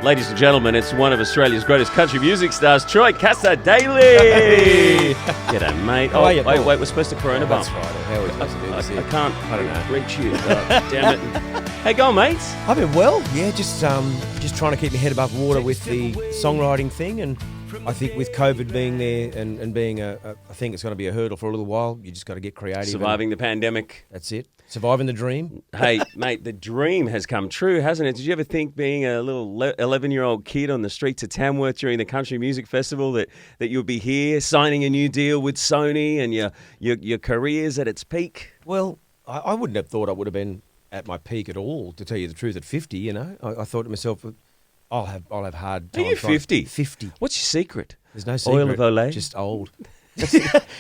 Ladies and gentlemen, it's one of Australia's greatest country music stars, Troy Cassar-Daley. Hey. G'day, mate. How are you, wait, Paul? we're supposed to corona bump. That's right. How are we supposed to do this? I can't. I don't know. Reach you. Damn it. Hey, go on, mates. I've been well. Yeah, just trying to keep my head above water with the songwriting thing, and I think with COVID being there and being I think it's going to be a hurdle for a little while. You just got to get creative. Surviving the pandemic. That's it. Surviving the dream. Hey, mate, the dream has come true, hasn't it? Did you ever think being a little 11-year-old kid on the streets of Tamworth during the Country Music Festival that you'd be here signing a new deal with Sony and your career's at its peak? Well, I wouldn't have thought I would have been at my peak at all, to tell you the truth, at 50, you know. I thought to myself, I'll have hard time. Are you 50? 50. What's your secret? There's no secret. Oil of Olay? Just old.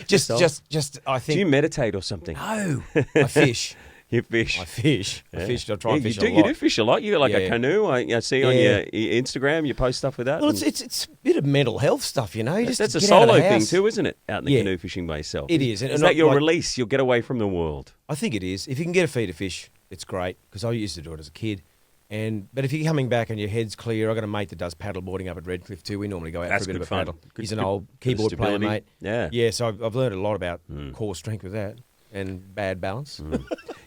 Just old? Just I think. Do you meditate or something? No. I fish. You fish. I fish. Yeah. I fish. I try and fish a lot. You do fish a lot. You got like a Yeah. canoe. I see on your Instagram. You post stuff with that. Well, it's a bit of mental health stuff, you know. You just That's a get out of solo the thing house. too, isn't it? Out in the Yeah. canoe fishing by yourself. It is. Is that your release? You'll get away from the world. I think it is. If you can get a feed of fish, it's great, because I used to do it as a kid. But if you're coming back and your head's clear, I've got a mate that does paddleboarding up at Redcliffe too. We normally go out That's for a bit good of a fun. paddle. Good- He's an good- old bit of keyboard player, stability. mate. Yeah. Yeah, so I've learned a lot about core strength with that and bad balance.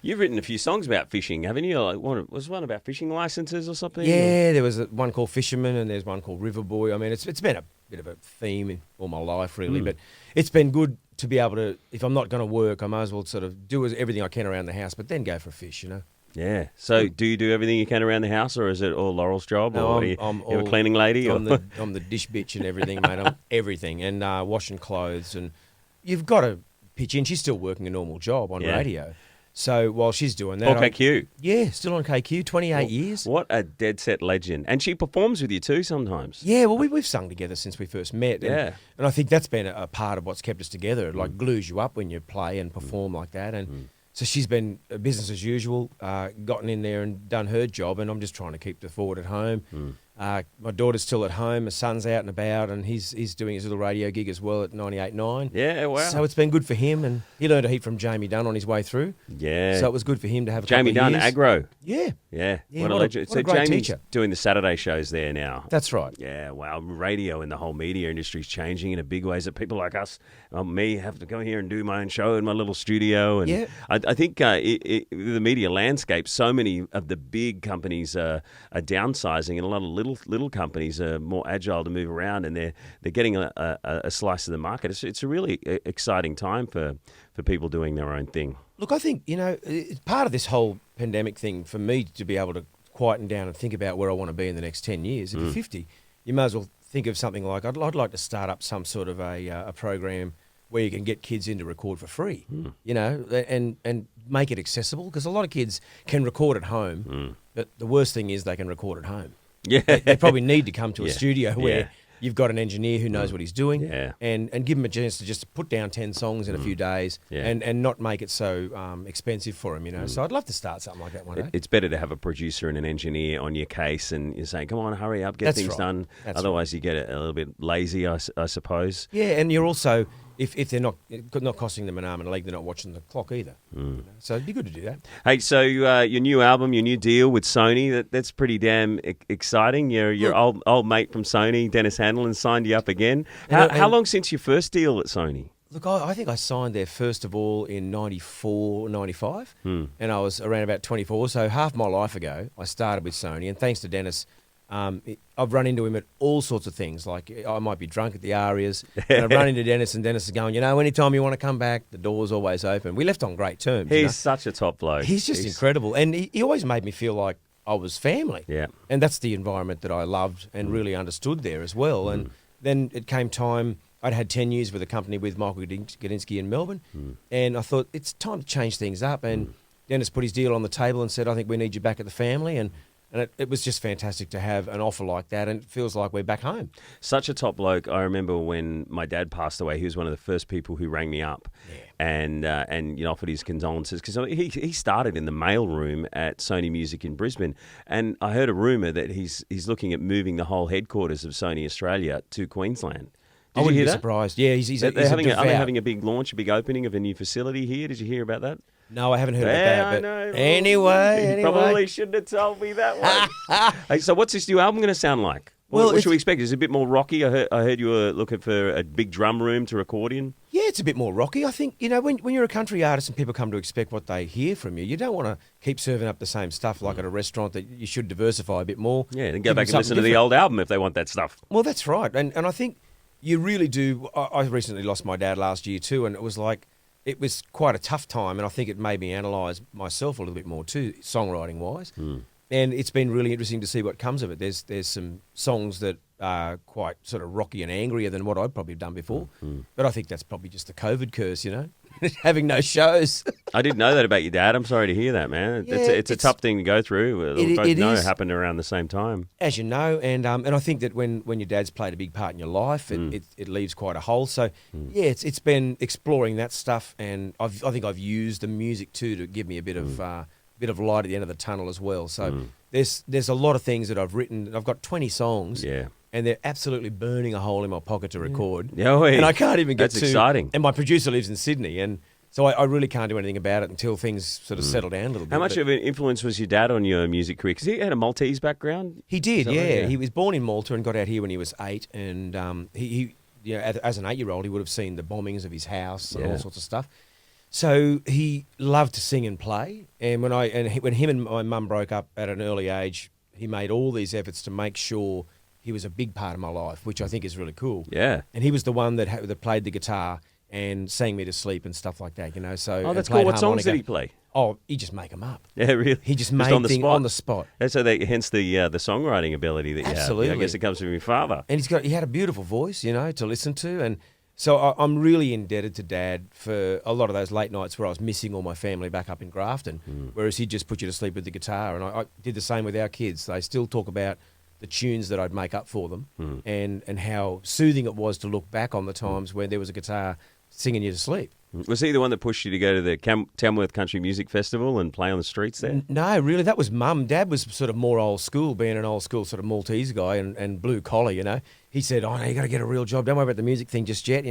You've written a few songs about fishing, haven't you? Like was one about fishing licenses or something? Yeah, there was one called Fisherman and there's one called River Boy. I mean, it's been a bit of a theme in all my life, really. But it's been good to be able to, if I'm not going to work, I might as well sort of do everything I can around the house, but then go for a fish, you know. Yeah. So do you do everything you can around the house, or is it all Laurel's job? No, or you a cleaning lady? I'm the dish bitch and everything, mate. I'm everything. And washing clothes. And you've got to pitch in. She's still working a normal job on radio. So while she's doing that... Or KQ. Yeah, still on KQ, 28 years. What a dead set legend. And she performs with you too sometimes. Yeah, well, we've sung together since we first met. Yeah. And I think that's been a part of what's kept us together. It like glues you up when you play and perform like that. And so she's been business as usual, gotten in there and done her job, and I'm just trying to keep the forward at home. My daughter's still at home, my son's out and about, and he's doing his little radio gig as well at 98.9. Yeah, wow. So it's been good for him, and he learned a heap from Jamie Dunn on his way through. Yeah. So it was good for him to have a Jamie couple Dunn, of years. Aggro. Yeah. Yeah. Yeah, What a what a- legend. what So a great Jamie's teacher. doing the Saturday shows there now. That's right. Yeah, wow. Radio and the whole media industry is changing in a big way. So people like us, me, have to go here and do my own show in my little studio. And Yeah. I think the media landscape, so many of the big companies are downsizing, and a lot of little companies are more agile to move around, and they're getting a slice of the market. It's a really exciting time for people doing their own thing. Look, I think, you know, it's part of this whole pandemic thing for me to be able to quieten down and think about where I want to be in the next 10 years. If you're 50, you may as well think of something like, I'd like to start up some sort of a program where you can get kids in to record for free, you know, and make it accessible, because a lot of kids can record at home, but the worst thing is they can record at home. Yeah. They probably need to come to a Yeah. studio where Yeah. you've got an engineer who knows what he's doing, Yeah. and give him a chance to just put down 10 songs in a few days, Yeah. and not make it so expensive for him, you know. So I'd love to start something like that one day. It's better to have a producer and an engineer on your case, and you're saying, come on, hurry up, get That's things right. done. That's Otherwise, you get a little bit lazy, I suppose. Yeah, and you're also, if they're not costing them an arm and a leg, they're not watching the clock either. You know? So it'd be good to do that. Hey, so your new album, your new deal with Sony, that's pretty damn exciting. Your old mate from Sony, Dennis Hanlon, signed you up again. How long since your first deal at Sony? Look, I think I signed there first of all in 94, 95, and I was around about 24, so half my life ago I started with Sony, and thanks to Dennis, I've run into him at all sorts of things. Like, I might be drunk at the Arias, and I've run into Dennis, and Dennis is going, you know, anytime you want to come back, the door's always open. We left on great terms. He's you know? such a top bloke. He's just incredible, and he always made me feel like I was family. Yeah. And that's the environment that I loved and really understood there as well. And then it came time, I'd had 10 years with a company with Michael Gudinski in Melbourne, and I thought it's time to change things up. And Dennis put his deal on the table and said, I think we need you back at the family. And it was just fantastic to have an offer like that, and it feels like we're back home. Such a top bloke. I remember when my dad passed away, he was one of the first people who rang me up and offered his condolences, because he started in the mail room at Sony Music in Brisbane, and I heard a rumour that he's looking at moving the whole headquarters of Sony Australia to Queensland. I wouldn't be surprised. Yeah, he's Are they having devout. a big launch, a big opening of a new facility here? Did you hear about that? No, I haven't heard Yeah, about that. I But know. anyway. You probably shouldn't have told me that one. Hey, so what's this new album going to sound like? Well, What should we expect? Is it a bit more rocky? I heard you were looking for a big drum room to record in. Yeah, it's a bit more rocky. I think, when you're a country artist and people come to expect what they hear from you, you don't want to keep serving up the same stuff like at a restaurant. That you should diversify a bit more. Yeah, and go Give back them and listen to something the old album if they want that stuff. Well, that's right. And I think you really do. I recently lost my dad last year too, and it was quite a tough time, and I think it made me analyse myself a little bit more too, songwriting-wise. And it's been really interesting to see what comes of it. There's some songs that are quite sort of rocky and angrier than what I'd probably have done before. But I think that's probably just the COVID curse, having no shows. I didn't know that about your dad. I'm sorry to hear that, man. Yeah, it's a tough thing to go through. It know is. it happened around the same time. As you know, and I think that when your dad's played a big part in your life, it leaves quite a hole. So, yeah, it's been exploring that stuff, and I think I've used the music too to give me a bit of light at the end of the tunnel as well. So there's a lot of things that I've written. I've got 20 songs. Yeah. And they're absolutely burning a hole in my pocket to record. Yeah, and I can't even get that's exciting. And my producer lives in Sydney, and so I really can't do anything about it until things sort of settle down a little bit. How much of an influence was your dad on your music career? Because he had a Maltese background. He did, Right? yeah. He was born in Malta and got out here when he was 8. And he as an 8-year-old, he would have seen the bombings of his house and all sorts of stuff. So he loved to sing and play. And when him and my mum broke up at an early age, he made all these efforts to make sure he was a big part of my life, which I think is really cool. Yeah. And he was the one that played the guitar and sang me to sleep and stuff like that, So Oh, that's played cool. What songs harmonica. did he play? Oh, he just make them up. Yeah, really. He just on made the things spot. on the spot. And so hence the songwriting ability that you Absolutely. have. I guess it comes from your father. And he had a beautiful voice, to listen to. And so I'm really indebted to Dad for a lot of those late nights where I was missing all my family back up in Grafton, whereas he'd just put you to sleep with the guitar. And I did the same with our kids. They still talk about the tunes that I'd make up for them and how soothing it was to look back on the times when there was a guitar singing you to sleep. Was he the one that pushed you to go to the Tamworth Country Music Festival and play on the streets there? No, really, that was Mum. Dad was sort of more old school, being an old school sort of Maltese guy and blue collar, He said, oh, no, you got to get a real job. Don't worry about the music thing just yet,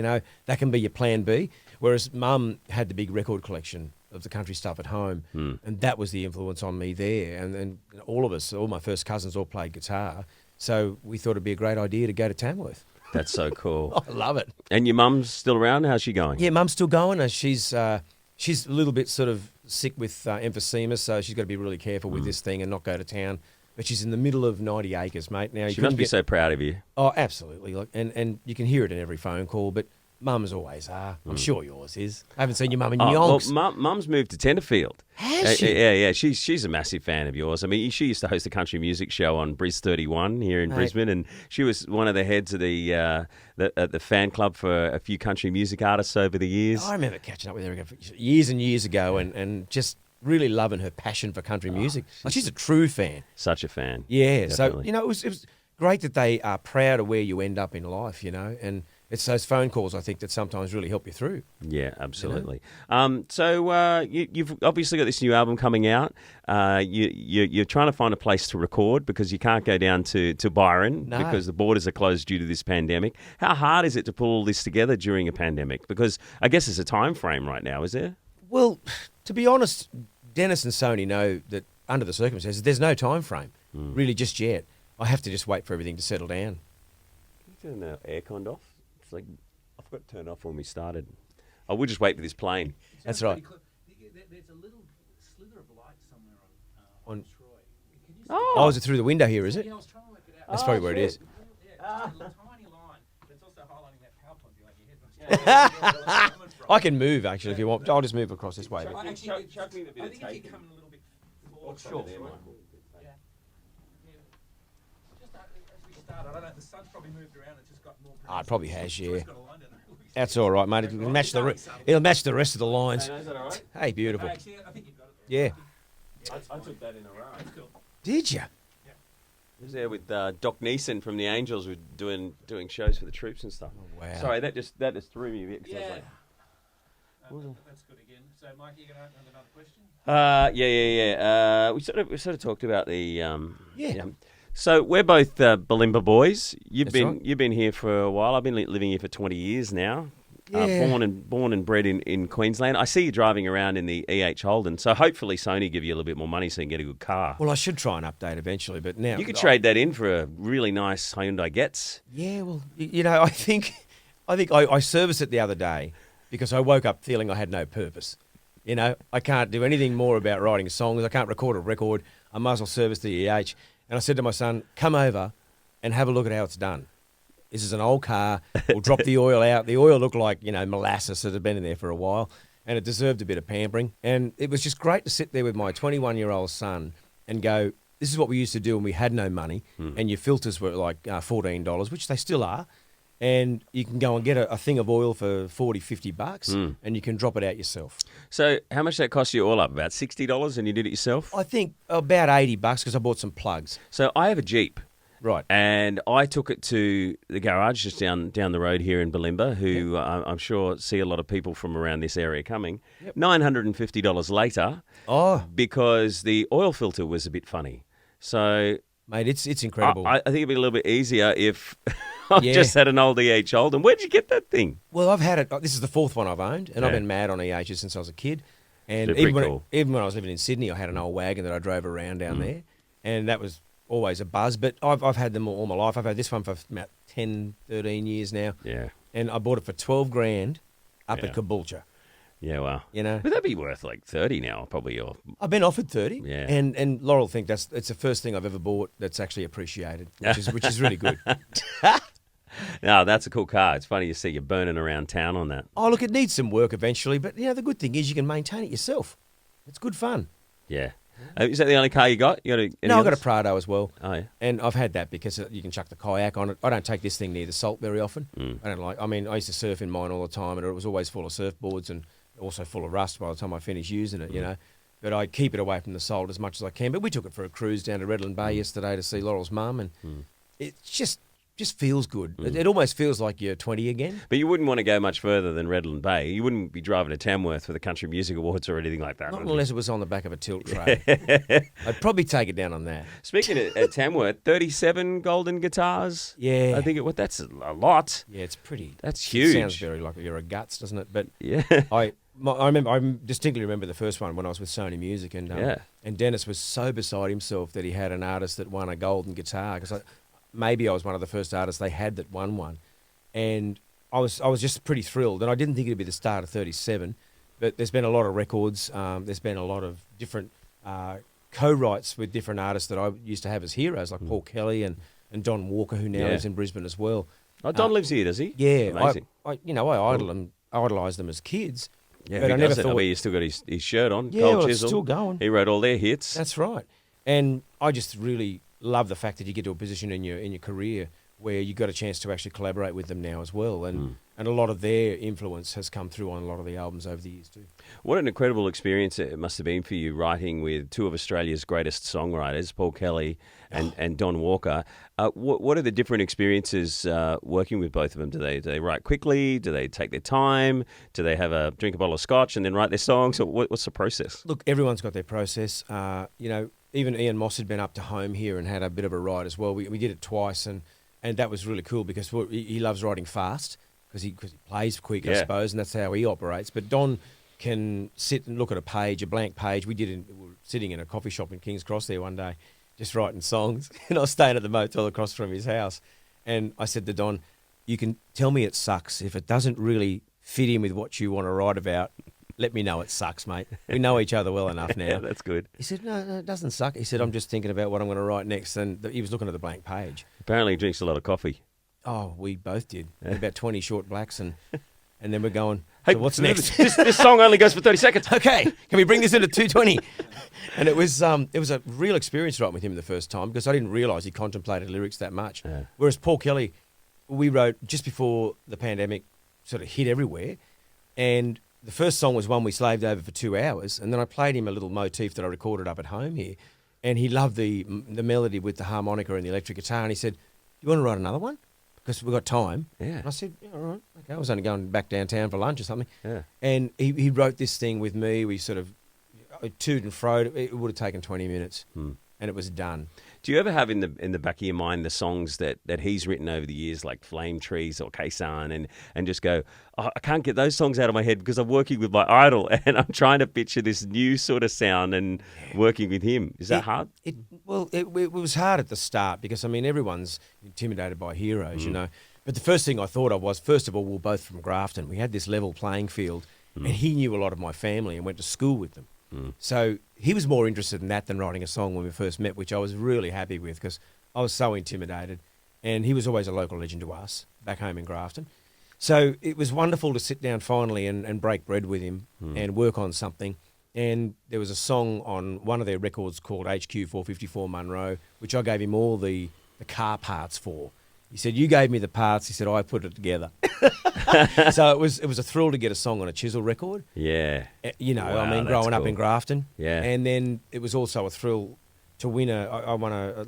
That can be your plan B. Whereas Mum had the big record collection of the country stuff at home, and that was the influence on me there. And all of us, all my first cousins all played guitar, so we thought it'd be a great idea to go to Tamworth. That's so cool. I love it. And your mum's still around? How's she going? Yeah, Mum's still going. She's a little bit sort of sick with emphysema, so she's got to be really careful with this thing and not go to town. But she's in the middle of 90 acres, mate. Now She must be so proud of you. Oh, absolutely. And you can hear it in every phone call, but Mum's always are. I'm sure yours is. I haven't seen your mum in yonks. Well, Mum's moved to Tenterfield. Has she? Yeah. She's a massive fan of yours. I mean, she used to host a country music show on Briz 31 here in Brisbane, and she was one of the heads of the fan club for a few country music artists over the years. I remember catching up with her years and years ago and just really loving her passion for country music. She's a true fan. Such a fan. Yeah. Definitely. So, it was great that they are proud of where you end up in life, and it's those phone calls, I think, that sometimes really help you through. Yeah, absolutely. So you've obviously got this new album coming out. You're trying to find a place to record because you can't go down to Byron because the borders are closed due to this pandemic. How hard is it to pull all this together during a pandemic? Because I guess there's a time frame right now, is there? Well, to be honest, Dennis and Sony know that under the circumstances, there's no time frame, really, just yet. I have to just wait for everything to settle down. Can you turn the aircon off? It's like I forgot to turn off when we started. I will just wait for this plane. That's right. There's a little slither of light somewhere on Troy. Can you Oh, is it through the window here, is it? Yeah, I was trying to work it out. That's probably where it is. Yeah, it's a tiny line, but it's also highlighting that power point behind your head. I can move, actually, if you want. I'll just move across this way. I think chuck me the bit I of think tape if you come in a little bit forward, Sure. Yeah. Just as we start, I don't know, the sun's probably moved around, it's just got more. It probably has, yeah. Troy's got a line down there. That's all right, mate. It'll match the rest of the lines. Is that all right? Hey, beautiful. Actually, I think you've got it. Yeah. I took that in a row. That's cool. Did you? I was there with Doc Neeson from the Angels, who were doing shows for the troops and stuff. Oh, wow. Sorry, that just threw me a bit. 'Cause I was Yeah. like, That's good again. So, Mike, you going to have another question? yeah. We sort of talked about the So we're both Balimba boys. You've That's been right. you've been here for a while. I've been living here for 20 years now. Yeah. born and bred in Queensland. I see you driving around in the EH Holden, so hopefully Sony give you a little bit more money so you can get a good car. Well, I should try and update eventually, but now You could trade that in for a really nice Hyundai Getz. Yeah, well, I think I serviced it the other day because I woke up feeling I had no purpose. I can't do anything more about writing songs. I can't record a record. I might as well service the EH. And I said to my son, come over and have a look at how it's done. This is an old car. We'll drop the oil out. The oil looked like, molasses that had been in there for a while, and it deserved a bit of pampering. And it was just great to sit there with my 21-year-old son and go, this is what we used to do when we had no money, and your filters were like $14, which they still are, and you can go and get a thing of oil for $40-50, and you can drop it out yourself. So how much did that cost you all up? About $60 and you did it yourself? I think about $80 because I bought some plugs. So I have a Jeep. Right. And I took it to the garage just down the road here in Balimba, who I'm sure see a lot of people from around this area coming. Yep. $950 later, because the oil filter was a bit funny. So, mate, it's incredible. I think it'd be a little bit easier if I just had an old EH Holden. Where'd you get that thing? Well, I've had it. This is the fourth one I've owned, and I've been mad on EHs since I was a kid. And even when I was living in Sydney, I had an old wagon that I drove around down there, and that was always a buzz, but I've had them all my life. I've had this one for about 10, 13 years now. Yeah. And I bought it for $12,000 up at Caboolture. Yeah, well. Would that be worth like 30 now, probably? I've been offered 30. Yeah. And Laurel think it's the first thing I've ever bought that's actually appreciated, which is really good. No, that's a cool car. It's funny to see you burning around town on that. Oh, look, it needs some work eventually, but the good thing is you can maintain it yourself. It's good fun. Yeah. Is that the only car you got? No, I've got a Prado as well. Oh, yeah. And I've had that because you can chuck the kayak on it. I don't take this thing near the salt very often. I used to surf in mine all the time, and it was always full of surfboards and also full of rust by the time I finished using it, But I keep it away from the salt as much as I can. But we took it for a cruise down to Redland Bay yesterday to see Laurel's mum, and it just feels good. It almost feels like you're 20 again. But you wouldn't want to go much further than Redland Bay. You wouldn't be driving to Tamworth for the Country Music Awards or anything like that. Not unless it was on the back of a tilt tray. I'd probably take it down on that. Speaking of Tamworth, 37 golden guitars. Yeah. I think that's a lot. Yeah, it's pretty. That's huge. It sounds very like you're a guts, doesn't it? But yeah. I distinctly remember the first one when I was with Sony Music, and Dennis was so beside himself that he had an artist that won a golden guitar, because maybe I was one of the first artists they had that won one, and I was just pretty thrilled, and I didn't think it'd be the start of 37, but there's been a lot of records, there's been a lot of different co-writes with different artists that I used to have as heroes, like Paul Kelly and Don Walker, who now lives in Brisbane as well. Oh, Don lives here, does he? Yeah. Amazing. I idolised them as kids. Yeah, but I never thought he still got his shirt on. Yeah, Cold well, Chisel. it's still going. He wrote all their hits. That's right. And I just really love the fact that you get to a position in your career where you got a chance to actually collaborate with them now as well, and a lot of their influence has come through on a lot of the albums over the years too. What an incredible experience it must have been for you writing with two of Australia's greatest songwriters, Paul Kelly and Don Walker. What are the different experiences working with both of them? Do they write quickly? Do they take their time? Do they have a drink a bottle of scotch and then write their songs? Or what's the process? Look, everyone's got their process. Even Ian Moss had been up to home here and had a bit of a write as well. We did it twice, and that was really cool because he loves writing fast because he plays quick, I suppose, and that's how he operates. But Don can sit and look at a blank page. We were sitting in a coffee shop in King's Cross there one day, just writing songs, and I was staying at the motel across from his house, and I said to Don, "You can tell me it sucks if it doesn't really fit in with what you want to write about. Let me know it sucks, mate. We know each other well enough now." Yeah, that's good. He said, no, it doesn't suck. He said, "I'm just thinking about what I'm going to write next." And he was looking at the blank page. Apparently he drinks a lot of coffee. Oh, we both did. About 20 short blacks, and then we're going, hey, so what's next? This song only goes for 30 seconds. Okay, can we bring this into 2:20? And it was a real experience writing with him the first time because I didn't realise he contemplated lyrics that much. Yeah. Whereas Paul Kelly, we wrote just before the pandemic sort of hit everywhere, and the first song was one we slaved over for 2 hours, and then I played him a little motif that I recorded up at home here, and he loved the melody with the harmonica and the electric guitar, and he said, "Do you want to write another one? Because we've got time." Yeah. And I said, "Yeah, all right. Okay." I was only going back downtown for lunch or something. Yeah. And he wrote this thing with me. We sort of toed and froed. It would have taken 20 minutes, and it was done. Do you ever have in the back of your mind the songs that he's written over the years, like Flame Trees or Cassar, and just go, oh, I can't get those songs out of my head because I'm working with my idol and I'm trying to picture this new sort of sound and working with him. Is that hard? It was hard at the start because, I mean, everyone's intimidated by heroes, you know. But the first thing I thought of was, first of all, we're both from Grafton. We had this level playing field, and he knew a lot of my family and went to school with them. So he was more interested in that than writing a song when we first met, which I was really happy with because I was so intimidated. And he was always a local legend to us back home in Grafton. So it was wonderful to sit down finally and break bread with him and work on something. And there was a song on one of their records called HQ 454 Munro, which I gave him all the car parts for. He said, you gave me the parts. He said, I put it together. So it was a thrill to get a song on a Chisel record. Yeah. You know, Wow, I mean, that's growing up cool. in Grafton. Yeah. And then it was also a thrill to win I won a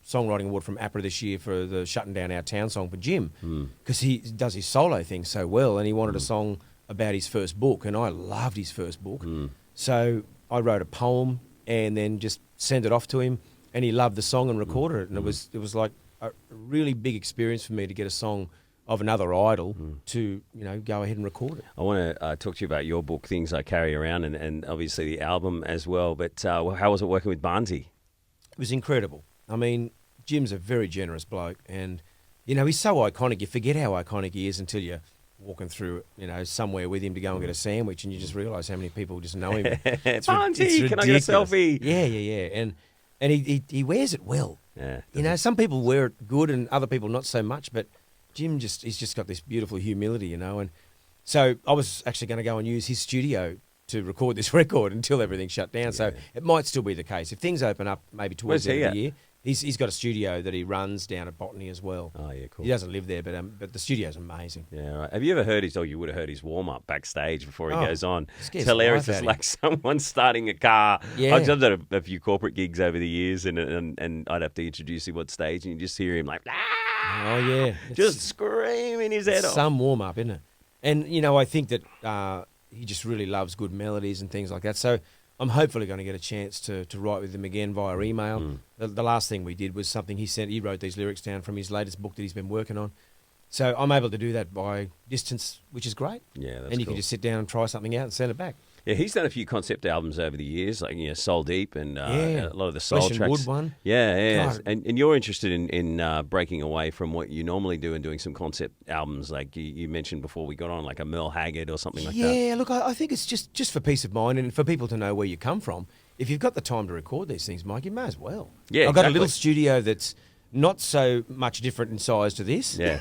songwriting award from APRA this year for the Shutting Down Our Town song for Jim. Because he does his solo thing so well, and he wanted a song about his first book, and I loved his first book. So I wrote a poem and then just sent it off to him, and he loved the song and recorded it. And it was like a really big experience for me to get a song of another idol to, you know, go ahead and record it. I want to talk to you about your book, Things I Carry Around, and obviously the album as well. But how was it working with Barnsey? It was incredible. I mean, Jim's a very generous bloke, and, you know, he's so iconic. You forget how iconic he is until you're walking through, you know, somewhere with him to go and get a sandwich, and you just realise how many people just know him. Barnsey, can I get a selfie? Yeah. And he wears it well. Yeah, you know, some people wear it good and other people not so much, but Jim he's just got this beautiful humility, you know. And so I was actually going to go and use his studio to record this record until everything shut down. Yeah. So it might still be the case. If things open up maybe towards the end of the year, he's got a studio that he runs down at Botany as well. Oh, yeah, cool. He doesn't live there, but the studio's amazing. Yeah, right. Have you ever heard you would have heard his warm-up backstage before he goes on. It's hilarious. It's like someone starting a car. Yeah. I've done a few corporate gigs over the years, and I'd have to introduce him on stage, and you just hear him like, oh, yeah. Just screaming his head off. Some warm-up, isn't it? And, you know, I think that he just really loves good melodies and things like that. So I'm hopefully going to get a chance to write with him again via email. The last thing we did was something he wrote these lyrics down from his latest book that he's been working on. So I'm able to do that by distance, which is great. Yeah, that's And you cool. can just sit down and try something out and send it back. Yeah, he's done a few concept albums over the years, like, you know, Soul Deep and a lot of the soul Flesh and tracks. Wood one. Yeah. God. And you're interested in breaking away from what you normally do and doing some concept albums, like you mentioned before we got on, like a Merle Haggard or something like that. Yeah, look, I think it's just for peace of mind and for people to know where you come from. If you've got the time to record these things, Mike, you may as well. Yeah, I've got a exactly. little studio that's not so much different in size to this. Yeah.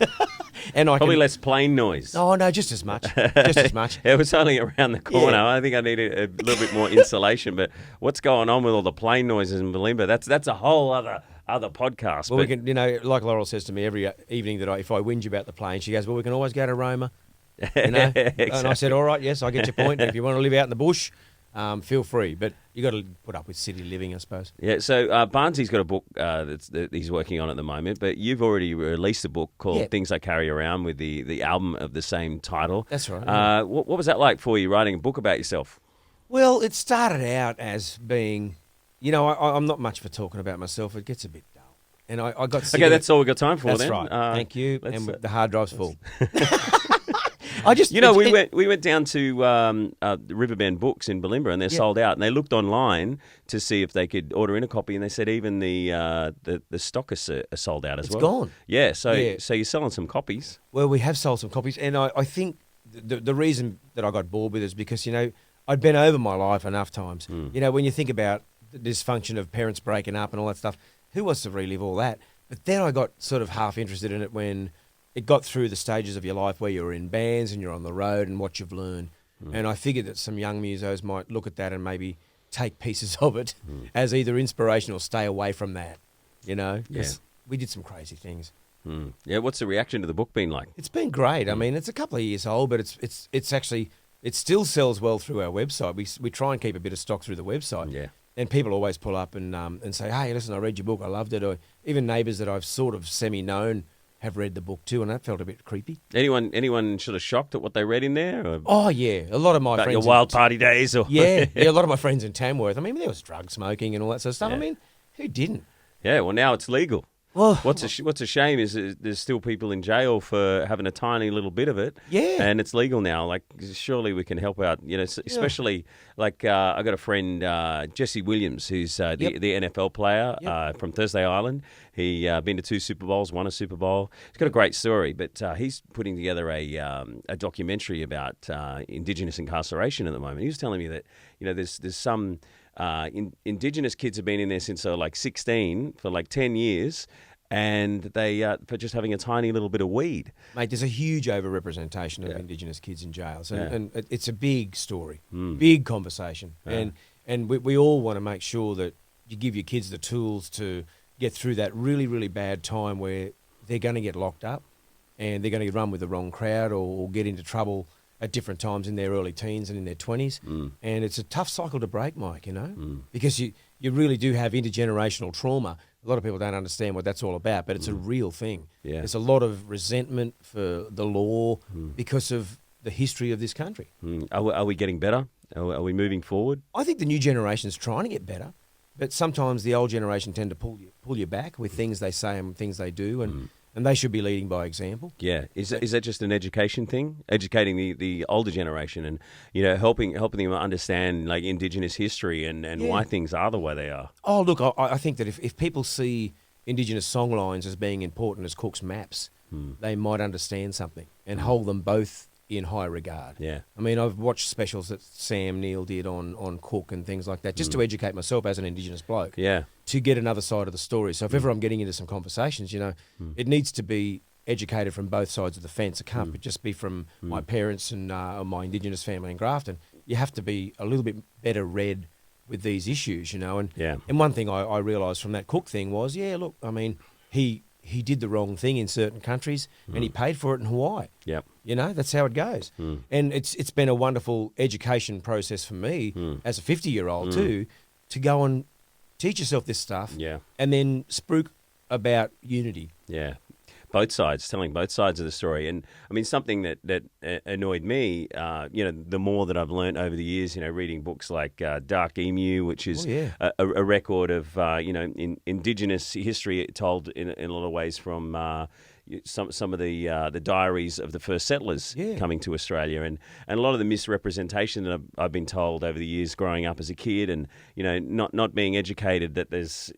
And I Probably can, less plane noise. Oh, no, just as much. Just as much. It was only around the corner. Yeah. I think I need a little bit more insulation. But what's going on with all the plane noises in Malimba? That's a whole other podcast. Well, but we can, you know, like Laurel says to me every evening that if I whinge about the plane, she goes, well, we can always go to Roma. You know? Exactly. And I said, all right, yes, I get your point. If you want to live out in the bush, feel free. But you got to put up with city living, I suppose. Yeah, so Barnsey's got a book that he's working on at the moment, but you've already released a book called Things I Carry Around with the album of the same title. That's right. Yeah. What was that like for you, writing a book about yourself? Well, it started out as being, you know, I'm not much for talking about myself. It gets a bit dull. And I got sick Okay, of that's all we've got time for That's then. right. Thank you. And the hard drive's full. We went down to the Riverbend Books in Bulimba, and they're sold out. And they looked online to see if they could order in a copy, and they said even the stock is sold out as well. It's gone. Yeah, so you're selling some copies. Well, we have sold some copies, and I think the reason that I got bored with it is because, you know, I'd been over my life enough times. You know, when you think about the dysfunction of parents breaking up and all that stuff, who wants to relive all that? But then I got sort of half interested in it when it got through the stages of your life where you're in bands and you're on the road and what you've learned. And I figured that some young musos might look at that and maybe take pieces of it as either inspiration or stay away from that, you know? Because we did some crazy things. Yeah, what's the reaction to the book been like? It's been great. I mean, it's a couple of years old, but it's actually, it still sells well through our website. We try and keep a bit of stock through the website. Yeah. And people always pull up and say, hey, listen, I read your book, I loved it. Or even neighbours that I've sort of semi-known have read the book too, and that felt a bit creepy. Anyone sort of shocked at what they read in there? Or Oh, yeah. A lot of my about friends... your wild party days? Or Yeah, a lot of my friends in Tamworth. I mean, there was drug smoking and all that sort of stuff. Yeah. I mean, who didn't? Yeah, well, now it's legal. Well, What's a shame is that there's still people in jail for having a tiny little bit of it. Yeah. And it's legal now. Like, surely we can help out, especially like I got a friend, Jesse Williams, who's the NFL player from Thursday Island. He been to 2 Super Bowls, won a Super Bowl. He's got a great story, but he's putting together a documentary about Indigenous incarceration at the moment. He was telling me that, there's some Indigenous kids have been in there since they were like 16 for like 10 years. And they for just having a tiny little bit of weed. Mate, there's a huge overrepresentation of Indigenous kids in jails, and it's a big story, big conversation, and we all want to make sure that you give your kids the tools to get through that really, really bad time where they're going to get locked up and they're going to run with the wrong crowd or get into trouble at different times in their early teens and in their 20s. And it's a tough cycle to break, Mike, because you really do have intergenerational trauma. A lot of people don't understand what that's all about, but it's a real thing. Yeah. There's a lot of resentment for the law because of the history of this country. Are we getting better? Are we moving forward? I think the new generation's trying to get better, but sometimes the old generation tend to pull you back with things they say and things they do, and they should be leading by example. Yeah, is that just an education thing? Educating the older generation and helping them understand like Indigenous history and why things are the way they are. Oh, look, I think that if people see Indigenous songlines as being important as Cook's maps, they might understand something and hold them both in high regard. Yeah. I mean, I've watched specials that Sam Neill did on Cook and things like that, just to educate myself as an Indigenous bloke. Yeah. To get another side of the story. So if ever I'm getting into some conversations, it needs to be educated from both sides of the fence. It can't just be from my parents and my Indigenous family in Grafton. You have to be a little bit better read with these issues, And one thing I realised from that Cook thing was, look, I mean, he did the wrong thing in certain countries and he paid for it in Hawaii. Yep. That's how it goes. And it's been a wonderful education process for me as a 50-year-old too, to go and teach yourself this stuff and then spruik about unity. Yeah. Both sides, telling both sides of the story. And I mean, something that annoyed me, the more that I've learned over the years, reading books like Dark Emu, which is a record of, Indigenous history told in a lot of ways from some of the diaries of the first settlers coming to Australia, and a lot of the misrepresentation that I've been told over the years growing up as a kid, and not being educated that there's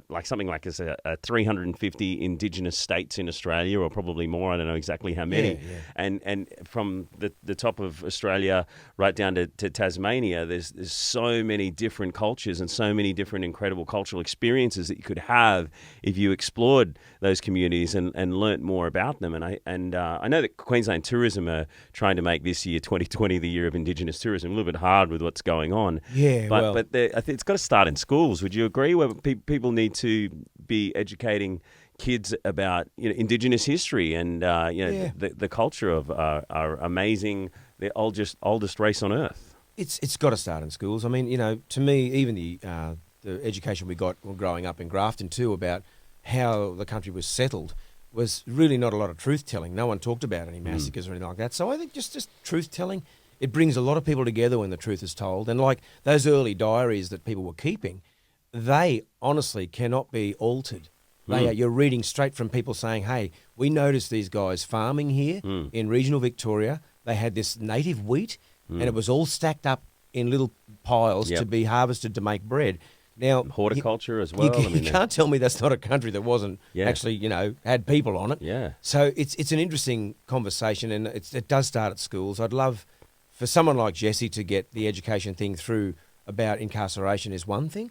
like something like there's 350 Indigenous states in Australia, or probably more. I don't know exactly how many. And from the top of Australia right down to Tasmania, there's so many different cultures and so many different incredible cultural experiences that you could have if you explored those communities and learnt more about them. And I know that Queensland Tourism are trying to make this year 2020 the year of Indigenous tourism. A little bit hard with what's going on. Yeah, but I think it's got to start in schools. Would you agree? Where people need to be educating kids about Indigenous history and the culture of our amazing, the oldest race on earth. It's got to start in schools. I mean, to me, even the education we got growing up in Grafton too about how the country was settled was really not a lot of truth-telling. No one talked about any massacres or anything like that. So I think just truth-telling, it brings a lot of people together when the truth is told. And like those early diaries that people were keeping, they honestly cannot be altered. You're reading straight from people saying, hey, we noticed these guys farming here in regional Victoria. They had this native wheat and it was all stacked up in little piles to be harvested to make bread. Now, horticulture as well. You can't tell me that's not a country that wasn't actually, had people on it. Yeah. So it's an interesting conversation, and it does start at schools. I'd love for someone like Jesse to get the education thing through about incarceration is one thing,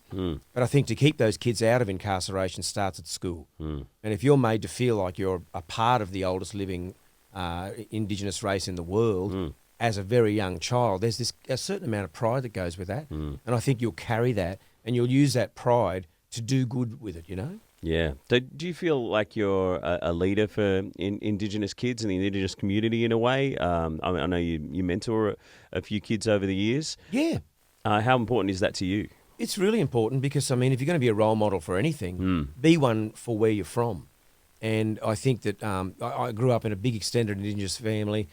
but I think to keep those kids out of incarceration starts at school. And if you're made to feel like you're a part of the oldest living Indigenous race in the world as a very young child, there's a certain amount of pride that goes with that, and I think you'll carry that. And you'll use that pride to do good with it, Yeah. So do you feel like you're a leader for Indigenous kids and the Indigenous community in a way? I know you mentor a few kids over the years. Yeah. How important is that to you? It's really important because, if you're going to be a role model for anything, be one for where you're from. And I think that I grew up in a big extended Indigenous family.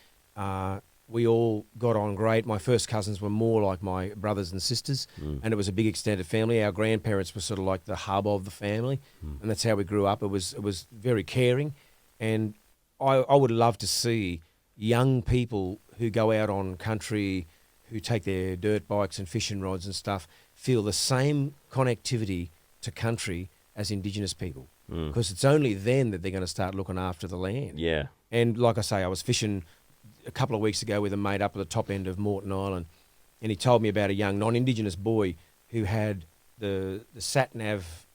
we all got on great. My first cousins were more like my brothers and sisters, and it was a big extended family. Our grandparents were sort of like the hub of the family, and that's how we grew up. It was very caring, and I would love to see young people who go out on country, who take their dirt bikes and fishing rods and stuff, feel the same connectivity to country as Indigenous people, because it's only then that they're going to start looking after the land. Yeah. And like I say, I was fishing a couple of weeks ago with a mate up at the top end of Moreton Island, and he told me about a young non-Indigenous boy who had the sat-nav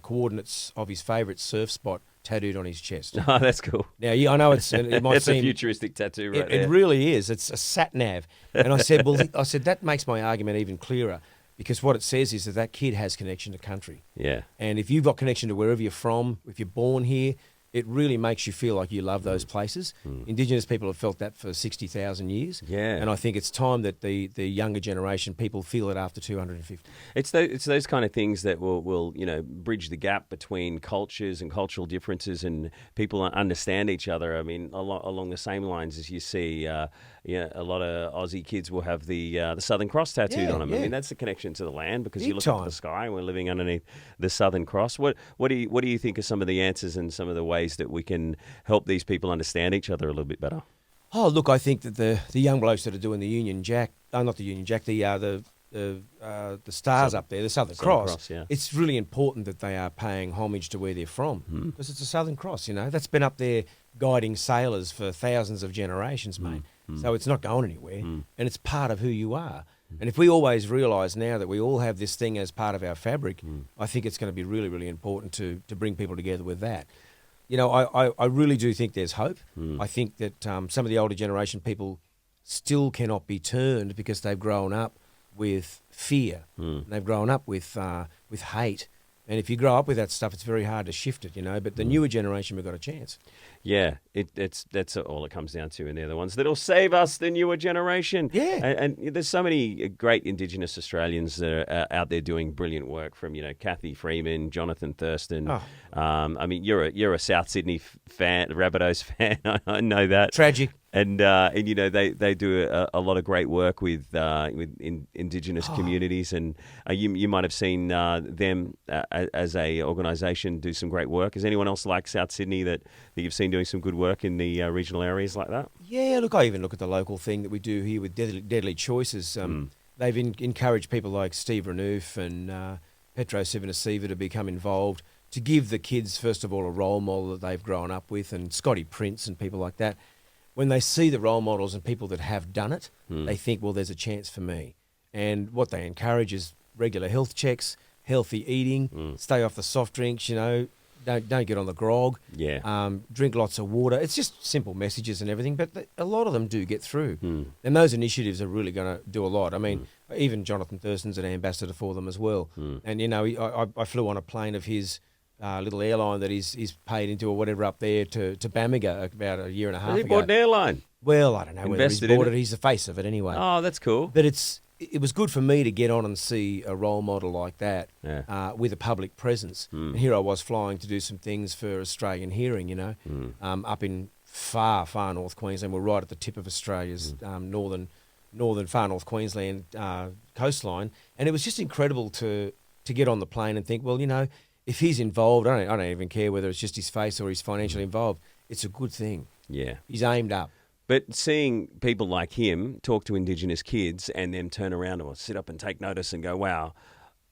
coordinates of his favourite surf spot tattooed on his chest. Oh, that's cool. Now, yeah, I know it might That's seem... a futuristic tattoo right there. It really is. It's a sat-nav. And I said, that makes my argument even clearer, because what it says is that kid has connection to country. Yeah. And if you've got connection to wherever you're from, if you're born here, it really makes you feel like you love those places. Indigenous people have felt that for 60,000 years. Yeah. And I think it's time that the younger generation, people feel it after 250. It's those kind of things that will bridge the gap between cultures and cultural differences, and people understand each other. I mean, along the same lines as you see, a lot of Aussie kids will have the Southern Cross tattooed on them. Yeah. I mean, that's a connection to the land, because Big you look up time. at the sky and we're living underneath the Southern Cross. What do you think are some of the answers and some of the ways that we can help these people understand each other a little bit better? Oh, look, I think that the young blokes that are doing the Union Jack, not the Union Jack, the stars up there, the Southern Cross, yeah. it's really important that they are paying homage to where they're from, because it's a Southern Cross, that's been up there guiding sailors for thousands of generations, mate. So it's not going anywhere, and it's part of who you are. And if we always realise now that we all have this thing as part of our fabric, I think it's going to be really, really important to bring people together with that. I really do think there's hope. I think that some of the older generation people still cannot be turned, because they've grown up with fear. They've grown up with hate. And if you grow up with that stuff, it's very hard to shift it, But the newer generation, we've got a chance. Yeah, that's all it comes down to, and they're the ones that'll save us, the newer generation. Yeah. And there's so many great Indigenous Australians that are out there doing brilliant work, from Kathy Freeman, Jonathan Thurston. Oh. I mean, you're a South Sydney fan, Rabbitohs fan. I know that. Tragic. And they do a lot of great work with Indigenous communities, and you might have seen them as a organisation do some great work. Is anyone else like South Sydney that you've seen doing some good work in the regional areas like that? Yeah, look, I even look at the local thing that we do here with Deadly Choices. They've encouraged people like Steve Renouf and Petro Sivanasiva to become involved, to give the kids, first of all, a role model that they've grown up with, and Scotty Prince and people like that. When they see the role models and people that have done it, they think, well, there's a chance for me. And what they encourage is regular health checks, healthy eating, stay off the soft drinks, don't get on the grog, drink lots of water. It's just simple messages and everything, but a lot of them do get through. And those initiatives are really going to do a lot. I mean, even Jonathan Thurston's an ambassador for them as well. And, I flew on a plane of his little airline that he's paid into or whatever up there to Bamaga about a year and a half ago. He bought an airline. Well, I don't know whether he's Invested in bought it. it. He's the face of it anyway. Oh, that's cool. But it was good for me to get on and see a role model like that with a public presence. And here I was flying to do some things for Australian Hearing, up in far, far North Queensland. We're right at the tip of Australia's northern far North Queensland coastline. And it was just incredible to get on the plane and think, well, if he's involved, I don't even care whether it's just his face or he's financially involved. It's a good thing. Yeah. He's aimed up. But seeing people like him talk to Indigenous kids and then turn around or sit up and take notice and go, wow,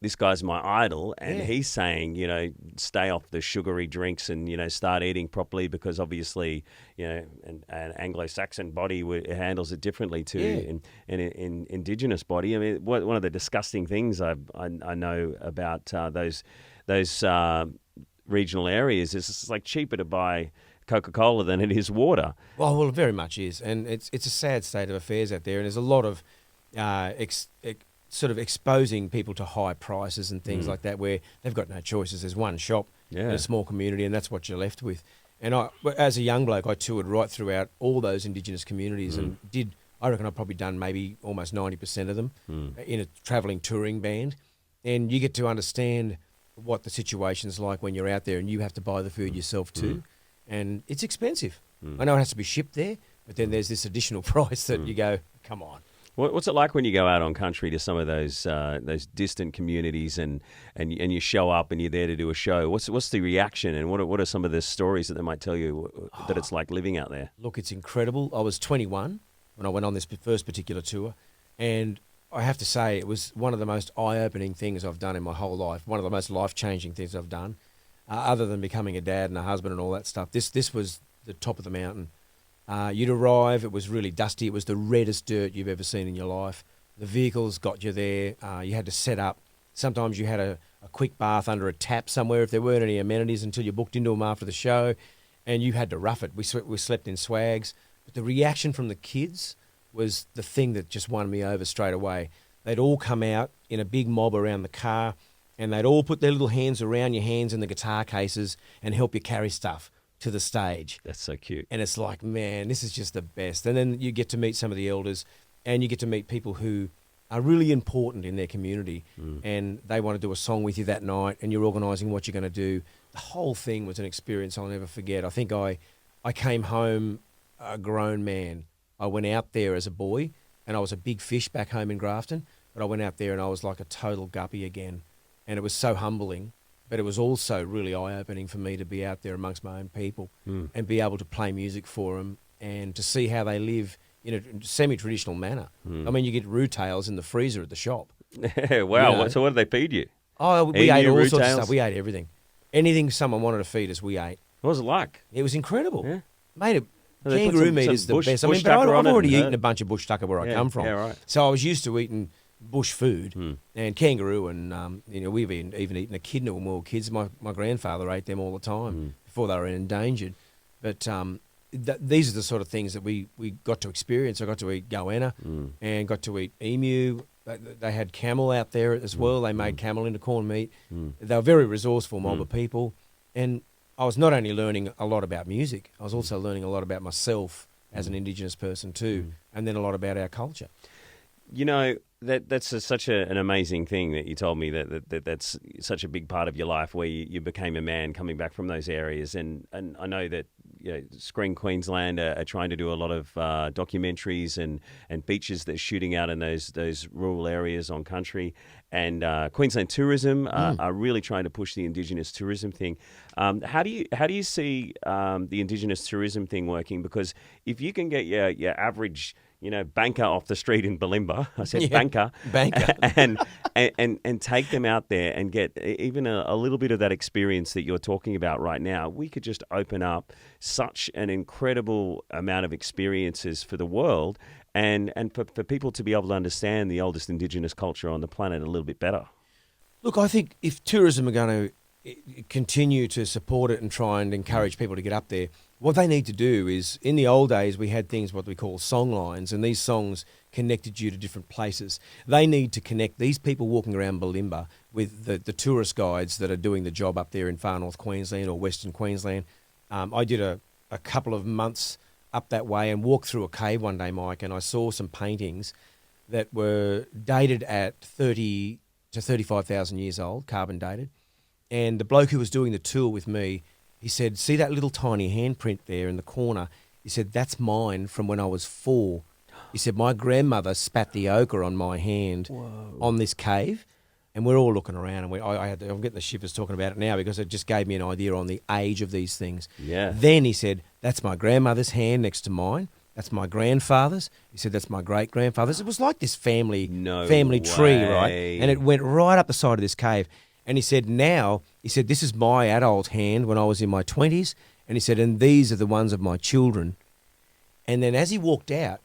this guy's my idol. And he's saying, stay off the sugary drinks and, start eating properly, because obviously, an Anglo-Saxon body handles it differently to an Indigenous body. I mean, one of the disgusting things I know about those regional areas is it's like cheaper to buy Coca-Cola than it is water. Well, it very much is, and it's a sad state of affairs out there, and there's a lot of sort of exposing people to high prices and things like that, where they've got no choices. There's one shop in a small community, and that's what you're left with. And as a young bloke, I toured right throughout all those Indigenous communities and I reckon I've probably done maybe almost 90% of them in a travelling touring band, and you get to understand what the situation's like when you're out there and you have to buy the food yourself too. And it's expensive. I know it has to be shipped there, But then there's this additional price that you go, come on. What's it like when you go out on country to some of those distant communities and you show up and you're there to do a show? What's the reaction, and what are some of the stories that they might tell you that it's like living out there? Look, it's incredible. I was 21 when I went on this first particular tour, and I have to say it was one of the most eye-opening things I've done in my whole life, one of the most life-changing things I've done, other than becoming a dad and a husband and all that stuff. This was the top of the mountain. You'd arrive, it was really dusty, it was the reddest dirt you've ever seen in your life. The vehicles got you there, you had to set up. Sometimes you had a quick bath under a tap somewhere if there weren't any amenities until you booked into them after the show, and you had to rough it. We slept in swags. But the reaction from the kids was the thing that just won me over straight away. They'd all come out in a big mob around the car, and they'd all put their little hands around your hands in the guitar cases and help you carry stuff to the stage. That's so cute. And it's like, man, this is just the best. And then you get to meet some of the elders, and you get to meet people who are really important in their community, and they want to do a song with you that night, and you're organising what you're going to do. The whole thing was an experience I'll never forget. I think I came home a grown man. I went out there as a boy, and I was a big fish back home in Grafton, but I went out there and I was like a total guppy again. And it was so humbling, but it was also really eye-opening for me to be out there amongst my own people and be able to play music for them and to see how they live in a semi-traditional manner. I mean, you get roux tails in the freezer at the shop. Wow. You know? So what did they feed you? Oh, we ate all roux sorts of tails? stuff. We ate everything. Anything someone wanted to feed us, we ate. What was it like? It was incredible. Yeah. Mate, So they put kangaroo some meat is the bush- best. I bush mean, but I've tucker on it already and eaten a bunch of bush tucker where I come from. Yeah, right. So I was used to eating bush food and kangaroo, and we've even eaten echidna when we were kids. My grandfather ate them all the time before they were endangered. But these are the sort of things that we got to experience. I got to eat goanna and got to eat emu. They had camel out there as well. They made camel into corned meat. They were very resourceful mob of people. And I was not only learning a lot about music, I was also learning a lot about myself as an Indigenous person too, and then a lot about our culture. You know, that's such an amazing thing that you told me that's such a big part of your life where you became a man coming back from those areas. And I know that Screen Queensland are trying to do a lot of documentaries and features that are shooting out in those rural areas on country. And Queensland Tourism are really trying to push the Indigenous tourism thing. How do you see the Indigenous tourism thing working? Because if you can get your average banker off the street in Balimba, I said banker, and take them out there and get even a little bit of that experience that you're talking about right now, we could just open up such an incredible amount of experiences for the world and for people to be able to understand the oldest Indigenous culture on the planet a little bit better. Look, I think if tourism are going to continue to support it and try and encourage people to get up there, what they need to do is, in the old days, we had things what we call song lines, and these songs connected you to different places. They need to connect these people walking around Balimba with the tourist guides that are doing the job up there in far north Queensland or Western Queensland. I did a couple of months up that way and walked through a cave one day, Mike, and I saw some paintings that were dated at 30 to 35,000 years old, carbon dated. And the bloke who was doing the tour with me, he said, see that little tiny handprint there in the corner? He said, that's mine from when I was 4. He said, my grandmother spat the ochre on my hand on this cave. And we're all looking around, and I'm getting the shivers talking about it now because it just gave me an idea on the age of these things. Yeah. Then he said, that's my grandmother's hand next to mine. That's my grandfather's. He said, that's my great-grandfather's. It was like this family tree, right? And it went right up the side of this cave. And he said, this is my adult hand when I was in my 20s. And he said, and these are the ones of my children. And then as he walked out,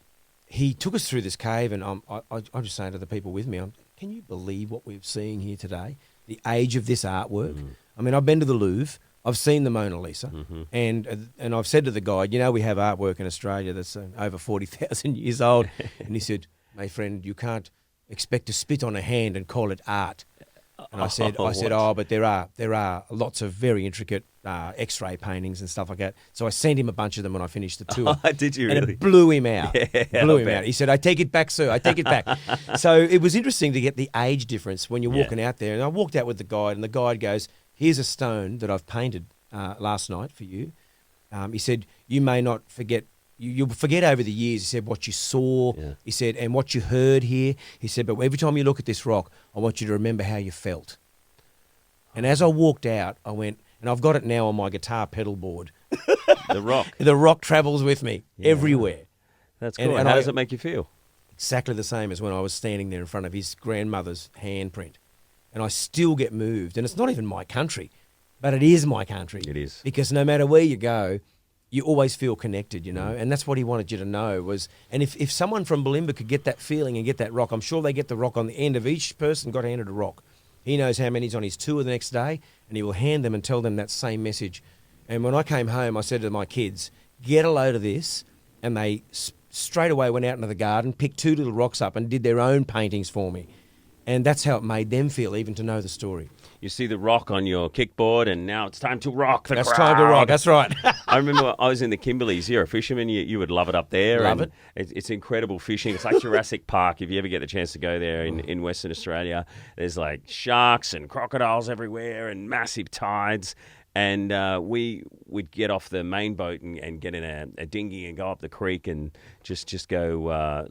he took us through this cave. And I'm just saying to the people with me, can you believe what we're seeing here today? The age of this artwork. I mean, I've been to the Louvre. I've seen the Mona Lisa. And I've said to the guide, we have artwork in Australia that's over 40,000 years old. And he said, my friend, you can't expect to spit on a hand and call it art. And I said, but there are lots of very intricate X-ray paintings and stuff like that. So I sent him a bunch of them when I finished the tour. Did you really? And it blew him out. Yeah, blew him out. He said, I take it back, sir. I take it back. So it was interesting to get the age difference when you're walking out there. And I walked out with the guide, and the guide goes, here's a stone that I've painted last night for you. He said, you may not forget you'll forget over the years, he said, what you saw, he said, and what you heard here. He said, but every time you look at this rock, I want you to remember how you felt. And as I walked out, I went, and I've got it now on my guitar pedal board. The rock. The rock travels with me everywhere. That's cool. And how does it make you feel? Exactly the same as when I was standing there in front of his grandmother's handprint. And I still get moved. And it's not even my country, but it is my country. It is. Because no matter where you go, you always feel connected, you know. And that's what he wanted you to know was, and if someone from Bulimba could get that feeling and get that rock, I'm sure they get the rock on the end of each person got handed a rock. He knows how many's on his tour the next day, and he will hand them and tell them that same message. And when I came home, I said to my kids, get a load of this. And they straight away went out into the garden, picked 2 little rocks up and did their own paintings for me. And that's how it made them feel, even to know the story. You see the rock on your kickboard, and now it's time to rock the crowd. That's time to rock, that's right. I remember I was in the Kimberleys. You're a fisherman. You would love it up there. Love it. It's incredible fishing. It's like Jurassic Park. If you ever get the chance to go there in Western Australia, there's like sharks and crocodiles everywhere and massive tides. And we'd get off the main boat and get in a dinghy and go up the creek and just go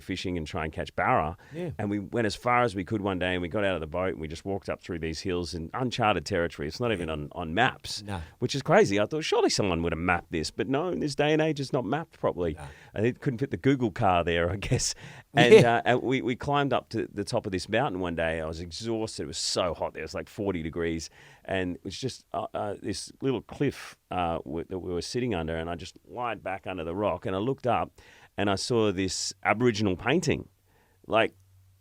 fishing and try and catch barra. Yeah. And we went as far as we could one day, and we got out of the boat and we just walked up through these hills in uncharted territory. It's not even on maps, which is crazy. I thought surely someone would have mapped this, but no, in this day and age, it's not mapped properly. No. And it couldn't fit the Google car there, I guess. And, and we climbed up to the top of this mountain one day. I was exhausted. It was so hot there. It was like 40 degrees. And it was just this little cliff that we were sitting under, and I just lied back under the rock, and I looked up, and I saw this Aboriginal painting. Like,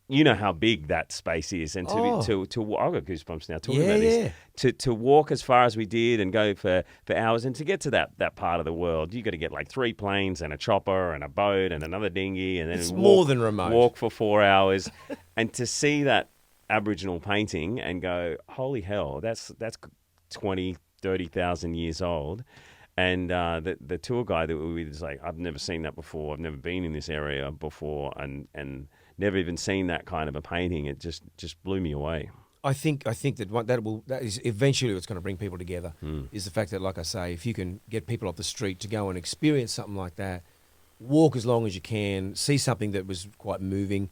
you know how big that space is, and I've got goosebumps now talking about this. To walk as far as we did and go for hours, and to get to that part of the world, you got to get like 3 planes and a chopper and a boat and another dinghy, and then it's more than remote. Walk for 4 hours, and to see that Aboriginal painting and go, holy hell, that's 20, 30,000 years old. And the tour guide that we were with is like, I've never seen that before. I've never been in this area before, and never even seen that kind of a painting. It just blew me away. I think that is eventually what's going to bring people together. Is the fact that, like I say, if you can get people off the street to go and experience something like that, walk as long as you can, see something that was quite moving.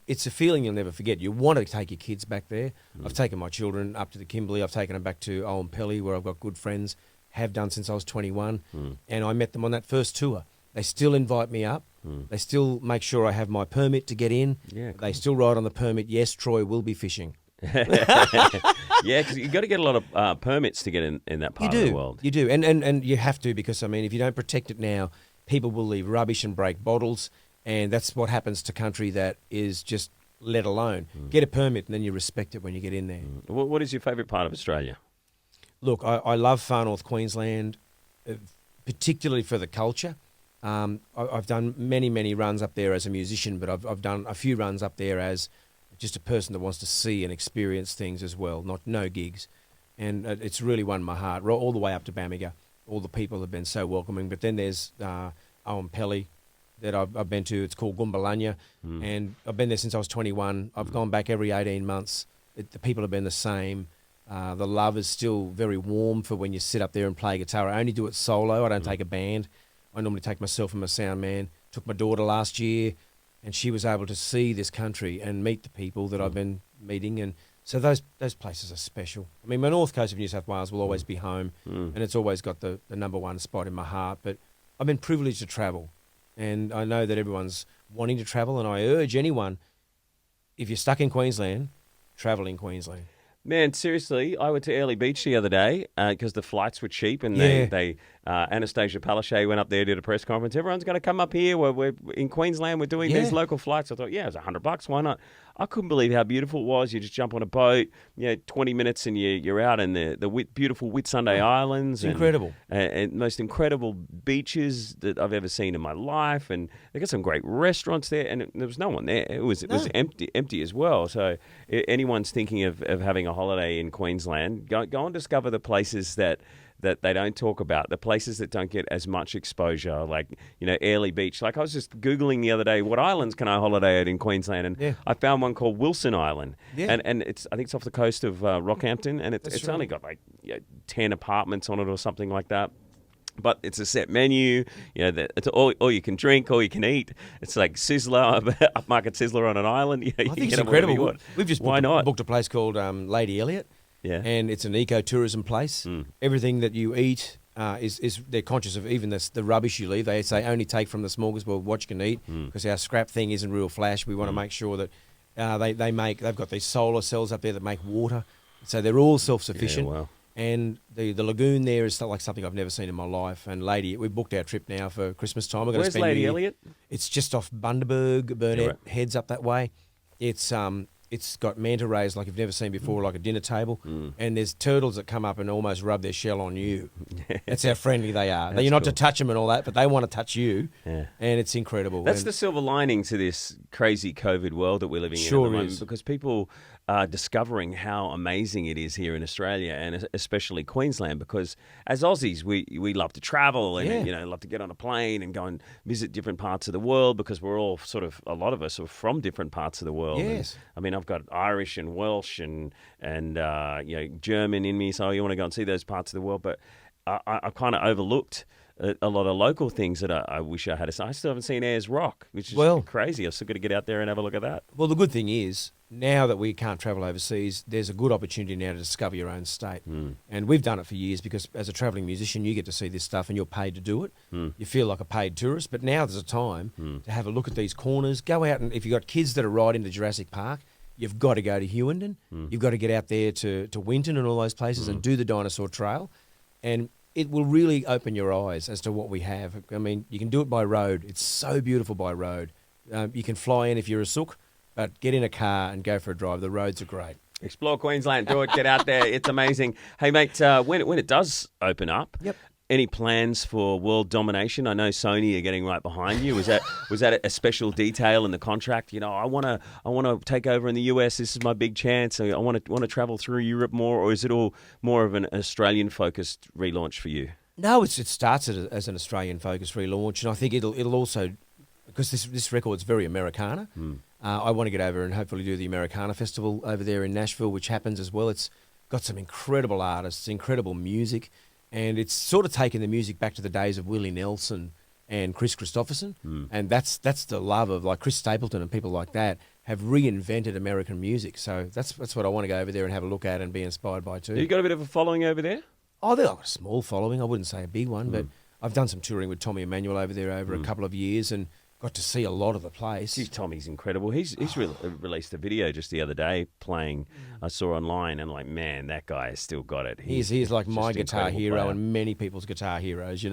It's a feeling you'll never forget. You want to take your kids back there. I've taken my children up to the Kimberley. I've taken them back to Untitled, where I've got good friends, have done since I was 21. And I met them on that first tour. They still invite me up. They still make sure I have my permit to get in. Yeah, cool. They still write on the permit, yes, Troy will be fishing. Yeah, because you've got to get a lot of permits to get in that part of the world. You do. And you have to, because, I mean, if you don't protect it now, people will leave rubbish and break bottles. And that's what happens to country that is just let alone. Get a permit, and then you respect it when you get in there. What is your favourite part of Australia? Look, I love far north Queensland, particularly for the culture. I've done many runs up there as a musician, but I've done a few runs up there as just a person that wants to see and experience things as well, no gigs. And it's really won my heart, all the way up to Bamaga. All the people have been so welcoming. But then there's Untitled that I've been to. It's called Gumbalanya, and I've been there since I was 21. I've gone back every 18 months. The people have been the same. The love is still very warm for when you sit up there and play guitar. I only do it solo. I don't take a band. I normally take myself and my sound man. Took my daughter last year, and she was able to see this country and meet the people that I've been meeting. And so those places are special. I mean, my north coast of New South Wales will always be home, and it's always got the number one spot in my heart. But I've been privileged to travel. And I know that everyone's wanting to travel, and I urge anyone, if you're stuck in Queensland, travel in Queensland. Man, seriously, I went to Airlie Beach the other day because the flights were cheap, and Anastasia Palaszczuk went up there, did a press conference. Everyone's going to come up here. We're in Queensland. We're doing these local flights. I thought, it was $100. Why not? I couldn't believe how beautiful it was. You just jump on a boat, 20 minutes, and you're out in the beautiful Whitsunday Islands. It's incredible. And most incredible beaches that I've ever seen in my life. And they got some great restaurants there, and there was no one there. It was empty as well. So anyone's thinking of having a holiday in Queensland, go and discover the places that they don't talk about, the places that don't get as much exposure, like, Airlie Beach. Like, I was just Googling the other day, what islands can I holiday at in Queensland? And I found one called Wilson Island. Yeah. And I think it's off the coast of Rockhampton, and it's only got like 10 apartments on it or something like that. But it's a set menu, it's all you can drink, all you can eat. It's like Sizzler, upmarket Sizzler on an island. I think it's incredible. We've just booked a place called Lady Elliot, and it's an eco-tourism place. Everything that you eat is they're conscious of even the rubbish you leave. They say only take from the smorgasbord what you can eat because our scrap thing isn't real flash. We want to make sure that they've got these solar cells up there that make water, so they're all self-sufficient. Yeah, wow. And the lagoon there is like something I've never seen in my life. And we booked our trip now for Christmas time. We're going to Where's spend Lady Elliot? It's just off Bundaberg, Burnett, heads up that way. It's got manta rays like you've never seen before, like a dinner table. And there's turtles that come up and almost rub their shell on you. That's how friendly they are. You're not to touch them and all that, but they want to touch you. Yeah. And it's incredible. That's the silver lining to this crazy COVID world that we're living in at the moment, because people are discovering how amazing it is here in Australia and especially Queensland, because as Aussies, we love to travel and love to get on a plane and go and visit different parts of the world, because we're all a lot of us are from different parts of the world. Yes. And, I mean, I've got Irish and Welsh and German in me, so you want to go and see those parts of the world. But I kind of overlooked a lot of local things that I wish I had. I still haven't seen Ayers Rock, which is crazy. I've still got to get out there and have a look at that. Well, the good thing is, now that we can't travel overseas, there's a good opportunity now to discover your own state. And we've done it for years, because as a travelling musician, you get to see this stuff and you're paid to do it. You feel like a paid tourist. But now there's a time to have a look at these corners. Go out, and if you've got kids that are right into Jurassic Park, you've got to go to Hewenden. You've got to get out there to Winton and all those places and do the dinosaur trail. And it will really open your eyes as to what we have. I mean, you can do it by road. It's so beautiful by road. You can fly in if you're a sook, but get in a car and go for a drive. The roads are great. Explore Queensland. Do it. Get out there. It's amazing. Hey, mate, when it does open up, any plans for world domination? I know Sony are getting right behind you. Was that a special detail in the contract? I want to take over in the US. This is my big chance. I want to travel through Europe more, or is it all more of an Australian focused relaunch for you? No, it starts as an Australian focused relaunch, and I think it'll also, because this record's very Americana. I want to get over and hopefully do the Americana Festival over there in Nashville, which happens as well. It's got some incredible artists, incredible music. And it's sort of taken the music back to the days of Willie Nelson and Chris Christopherson. And that's the love of, like, Chris Stapleton and people like that have reinvented American music. So that's what I want to go over there and have a look at and be inspired by too. You got a bit of a following over there? Oh, they've got a small following. I wouldn't say a big one, but I've done some touring with Tommy Emmanuel over there over a couple of years and got to see a lot of the place. Geez, Tommy's incredible. He's released a video just the other day playing. I saw online, and like, man, that guy has still got it. He's like my guitar hero player. And many people's guitar heroes,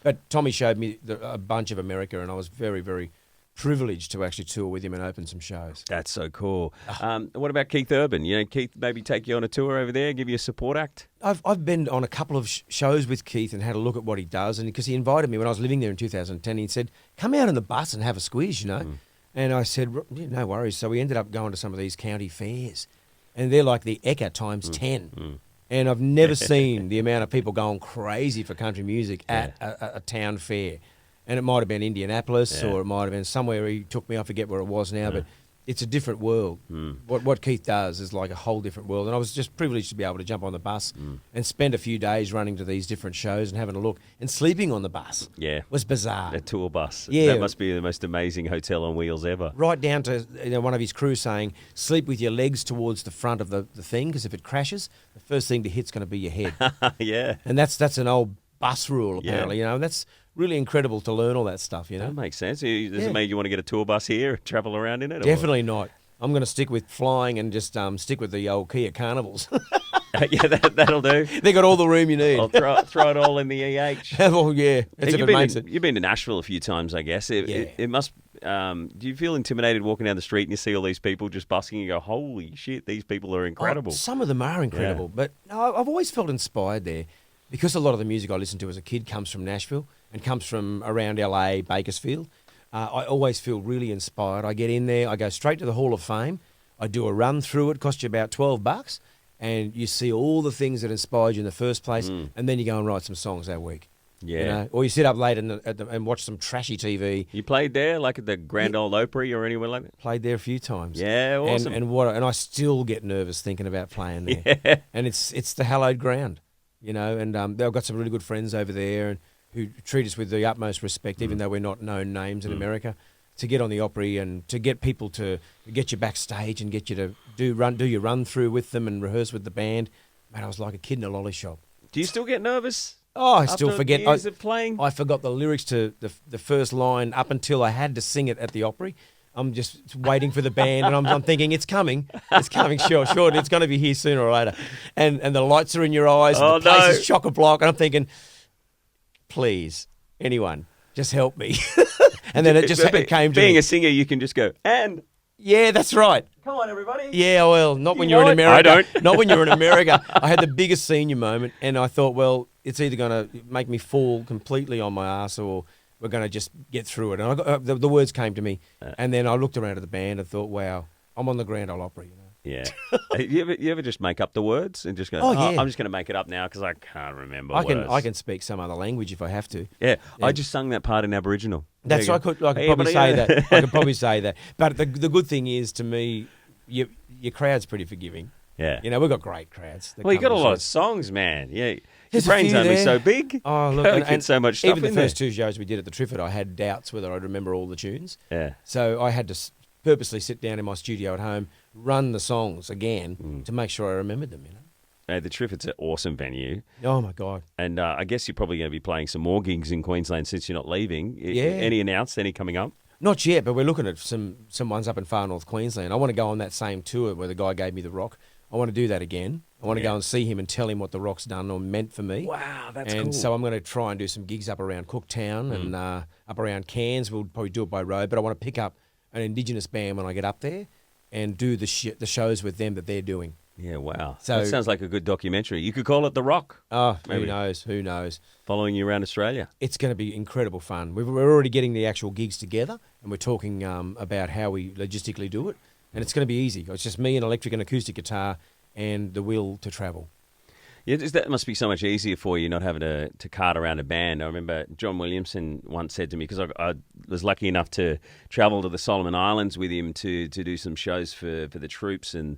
But Tommy showed me a bunch of America, and I was very, very privileged to actually tour with him and open some shows. That's so cool. What about Keith Urban? Keith maybe take you on a tour over there, give you a support act? I've been on a couple of shows with Keith and had a look at what he does, and because he invited me when I was living there in 2010, he said, come out on the bus and have a squeeze, And I said, no worries. So we ended up going to some of these county fairs, and they're like the Ekka times 10. And I've never seen the amount of people going crazy for country music at a town fair. And it might have been Indianapolis or it might have been somewhere he took me. I forget where it was now, but it's a different world. What Keith does is like a whole different world. And I was just privileged to be able to jump on the bus and spend a few days running to these different shows and having a look. And sleeping on the bus was bizarre. A tour bus. Yeah. That must be the most amazing hotel on wheels ever. Right down to one of his crew saying, sleep with your legs towards the front of the thing, because if it crashes, the first thing to hit's going to be your head. Yeah. And that's an old bus rule, apparently. And that's really incredible to learn all that stuff, That makes sense. Does it make you want to get a tour bus here and travel around in it? Definitely not. I'm going to stick with flying and just stick with the old Kia Carnivals. Yeah, that'll do. They got all the room you need. I'll throw it all in the EH. Well, yeah. You've been to Nashville a few times, I guess. It must. Do you feel intimidated walking down the street and you see all these people just busking and you go, holy shit, these people are incredible? Some of them are incredible, but I've always felt inspired there because a lot of the music I listened to as a kid comes from Nashville and comes from around LA, Bakersfield. I always feel really inspired. I get in there, I go straight to the Hall of Fame. I do a run through it, cost you about $12, and you see all the things that inspired you in the first place, and then you go and write some songs that week. Yeah. Or you sit up late and watch some trashy TV. You played there, like at the Grand Ole Opry or anywhere like that? Played there a few times. Yeah, awesome. And I still get nervous thinking about playing there. Yeah. And it's the hallowed ground. you know, and they've got some really good friends over there and who treat us with the utmost respect, even though we're not known names in America. To get on the Opry and to get people to get you backstage and get you to do your run through with them and rehearse with the band, man, I was like a kid in a lolly shop. Do you still get nervous? Oh, I still after forget. years of playing? I forgot the lyrics to the first line up until I had to sing it at the Opry. I'm just waiting for the band, and I'm thinking it's coming, sure, it's going to be here sooner or later, and the lights are in your eyes, and the place is chock-a-block, and I'm thinking, please, anyone, just help me. And then it came to being me. a singer, you can just go, and Yeah, that's right. come on, everybody. Yeah, well, not when You you're know in it? America. I don't. Not when you're in America. I had the biggest senior moment, and I thought, well, it's either going to make me fall completely on my ass or we're going to just get through it. And I got, the words came to me, and then I looked around at the band and thought, wow, I'm on the Grand Ole Opry, you know. Yeah. you ever just make up the words and just go, Oh, yeah. I'm just going to make it up now because I can't remember I can speak some other language if I have to. Yeah, I just sung that part in Aboriginal. That's There I you could go. probably say that. I could probably say that. But the good thing is, to me, your crowd's pretty forgiving. Yeah. You know, we've got great crowds. that Well, you come got a to lot of shows. songs, man. Yeah. Your There's a brain's few only there. so big. Oh, look, Can't get so much stuff even the in there. first two shows we did at the Triffid, I had doubts whether I'd remember all the tunes. Yeah. So I had to purposely sit down in my studio at home, run the songs again to make sure I remembered them, you know. The Triffid's an awesome venue. Oh, my God. And I guess you're probably going to be playing some more gigs in Queensland since you're not leaving. Yeah. Any announced? Any coming up? Not yet, but we're looking at some ones up in far north Queensland. I want to go on that same tour where the guy gave me the rock. I want to do that again. I want to go and see him and tell him what the rock's done or meant for me. Wow, that's and cool. so I'm going to try and do some gigs up around Cooktown and up around Cairns. We'll probably do it by road, but I want to pick up an Indigenous band when I get up there and do the shows with them that they're doing. Yeah, wow. So- That sounds like a good documentary. You could call it The Rock, Oh, Maybe. who knows? Who knows? following you around Australia. It's going to be incredible fun. We're already getting the actual gigs together, and we're talking about how we logistically do it. And it's going to be easy. It's just me, an electric and acoustic guitar, and the will to travel. Yeah, that must be so much easier for you not having to cart around a band. I remember John Williamson once said to me, because I was lucky enough to travel to the Solomon Islands with him to do some shows for the troops and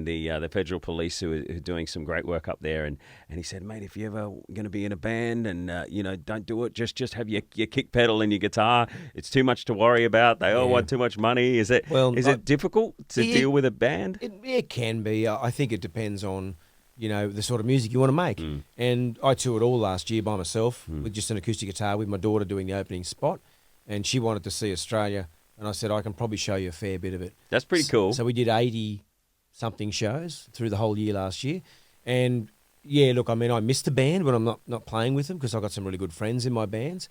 the federal police who are doing some great work up there. And he said, mate, if you're ever going to be in a band and, don't do it, just have your kick pedal and your guitar. It's too much to worry about. They all want too much money. Is it difficult to deal with a band? It can be. I think it depends on, the sort of music you want to make. And I toured all last year by myself with just an acoustic guitar with my daughter doing the opening spot. And she wanted to see Australia. And I said, I can probably show you a fair bit of it. That's pretty cool. So we did 80-something shows through the whole year last year. And, yeah, look, I mean, I miss the band when I'm not playing with them because I've got some really good friends in my bands.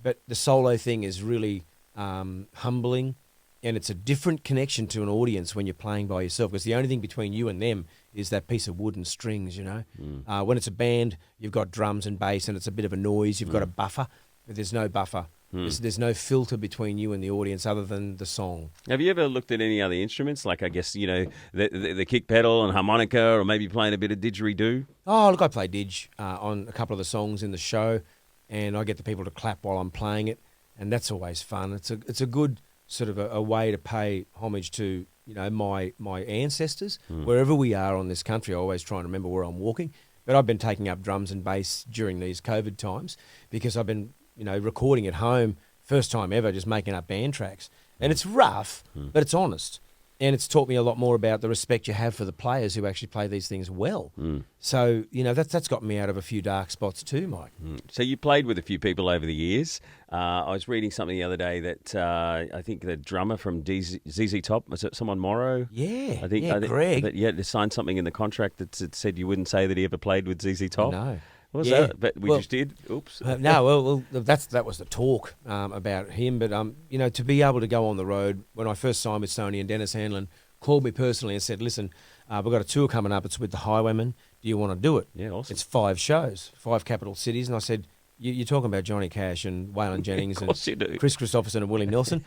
But the solo thing is really humbling. And it's a different connection to an audience when you're playing by yourself because the only thing between you and them is that piece of wood and strings, When it's a band, you've got drums and bass and it's a bit of a noise. You've got a buffer, but there's no buffer. There's no filter between you and the audience other than the song. Have you ever looked at any other instruments? Like, I guess, the kick pedal and harmonica or maybe playing a bit of didgeridoo? Oh, look, I play didge on a couple of the songs in the show and I get the people to clap while I'm playing it and that's always fun. It's a good sort of a way to pay homage to, my ancestors. Wherever we are on this country, I always try and remember where I'm walking. But I've been taking up drums and bass during these COVID times because I've been, recording at home, first time ever, just making up band tracks. And it's rough, but it's honest. And it's taught me a lot more about the respect you have for the players who actually play these things well. So, that's got me out of a few dark spots too, Mike. So you played with a few people over the years. I was reading something the other day that I think the drummer from ZZ Top, was it someone Morrow? Yeah, I think Greg. That, they signed something in the contract that said you wouldn't say that he ever played with ZZ Top. No. What was that? But we just did. Oops. No, that was the talk about him. But to be able to go on the road, when I first signed with Sony and Dennis Hanlon called me personally and said, "Listen, we've got a tour coming up. It's with the Highwaymen. Do you want to do it?" Yeah, awesome. It's 5 shows, 5 capital cities, and I said, "You're talking about Johnny Cash and Waylon Jennings and you do. Chris Christopherson and Willie Nelson."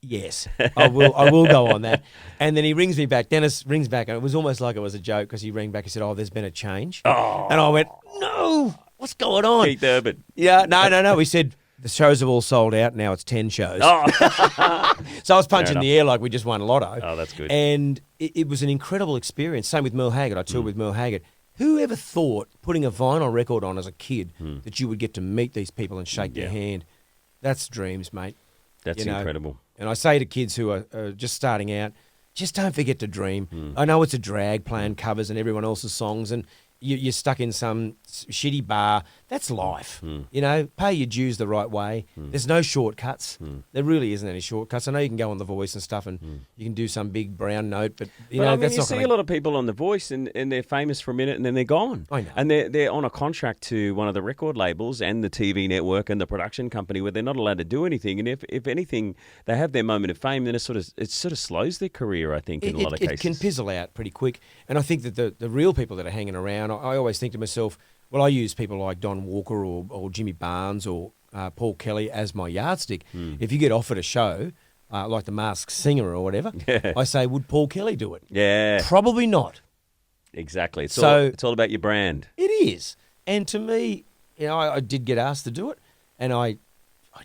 Yes, I will go on that. And then he rings me back. Dennis rings back, and it was almost like it was a joke because he rang back and said, "Oh, there's been a change." Oh. And I went, "No, what's going on?" Keith Urban. Yeah, no. He said, the shows have all sold out. Now it's 10 shows. Oh. So I was punching the air like we just won lotto. Oh, that's good. And it was an incredible experience. Same with Merle Haggard. I toured with Merle Haggard. Who ever thought putting a vinyl record on as a kid that you would get to meet these people and shake their hand? That's dreams, mate. That's incredible. And I say to kids who are just starting out, just don't forget to dream. I know it's a drag playing covers and everyone else's songs, and you're stuck in some shitty bar. That's life. You know, pay your dues the right way. There's no shortcuts. There really isn't any shortcuts. I know you can go on The Voice and stuff, and you can do some big brown note, but you know, I mean, that's you not see gonna... a lot of people on The Voice, and they're famous for a minute, and then they're gone. I know. And they're on a contract to one of the record labels and the TV network and the production company where they're not allowed to do anything. And if anything, they have their moment of fame, then it sort of slows their career, I think, in a lot of cases. It can fizzle out pretty quick. And I think that the real people that are hanging around, I always think to myself, well, I use people like Don Walker or Jimmy Barnes or Paul Kelly as my yardstick. If you get offered a show, like The Masked Singer or whatever, I say, would Paul Kelly do it? Yeah. Probably not. Exactly. It's all about your brand. It is. And to me, you know, I did get asked to do it, and I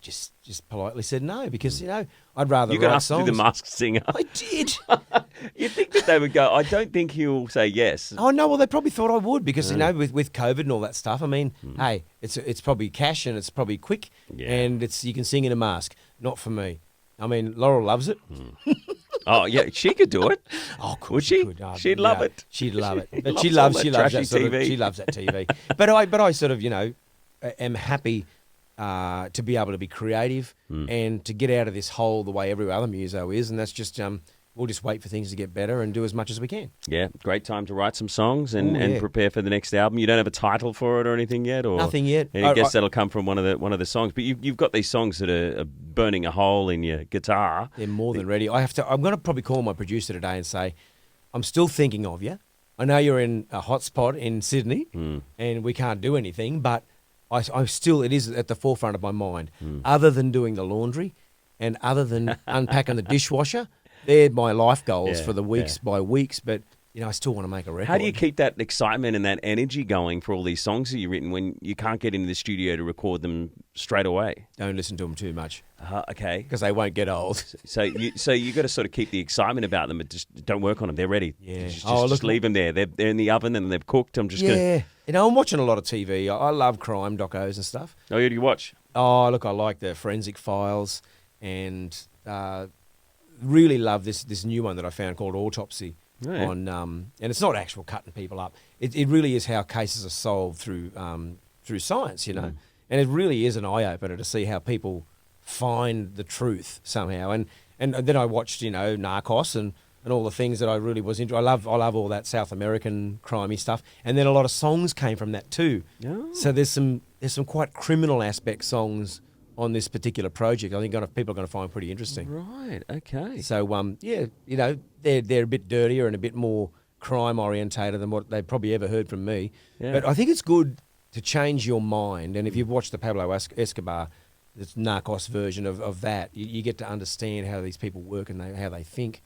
just politely said no because, you know, I'd rather You got write asked to do songs. The Masked Singer. I did. You'd think that they would go, I don't think he'll say yes. Oh no! Well, they probably thought I would because you know, with COVID and all that stuff. I mean, hey, it's probably cash and it's probably quick, and you can sing in a mask. Not for me. I mean, Laurel loves it. Oh yeah, she could do it. Oh, could Would she? Could. She'd love it. She'd love it. But loves she all loves that that trashy sort of, TV. she loves that TV. But I sort of, you know, am happy to be able to be creative and to get out of this hole the way every other muso is, and that's just we'll just wait for things to get better and do as much as we can. Yeah, great time to write some songs and, Ooh, and prepare for the next album. You don't have a title for it or anything yet, or Nothing yet. And I guess that'll come from one of the songs. But you've got these songs that are burning a hole in your guitar. They're more than ready. I'm going to probably call my producer today and say, I'm still thinking of you. I know you're in a hot spot in Sydney and we can't do anything, but I'm still, it is at the forefront of my mind. Other than doing the laundry and other than unpacking the dishwasher, they're my life goals for the weeks by weeks, but you know, I still want to make a record. How do you keep that excitement and that energy going for all these songs that you've written when you can't get into the studio to record them straight away? Don't listen to them too much. Okay. Because they won't get old. So you got to sort of keep the excitement about them, but just don't work on them. They're ready. Yeah. Just leave them there. They're in the oven and they've cooked. I'm just going to... You know, I'm watching a lot of TV. I love crime docos and stuff. Oh, who do you watch? Oh, look, I like the Forensic Files and really love this new one that I found called Autopsy. On and it's not actual cutting people up. It really is how cases are solved through science, you know. And it really is an eye opener to see how people find the truth somehow. And then I watched, you know, Narcos and all the things that I really was into. I love all that South American crimey stuff. And then a lot of songs came from that too. Oh. So there's some quite criminal aspect songs on this particular project. I think people are going to find pretty interesting. Right. Okay. So yeah, you know, they're a bit dirtier and a bit more crime orientated than what they've probably ever heard from me. Yeah. But I think it's good to change your mind. And if you've watched the Pablo Escobar, the Narcos version of that, you get to understand how these people work and how they think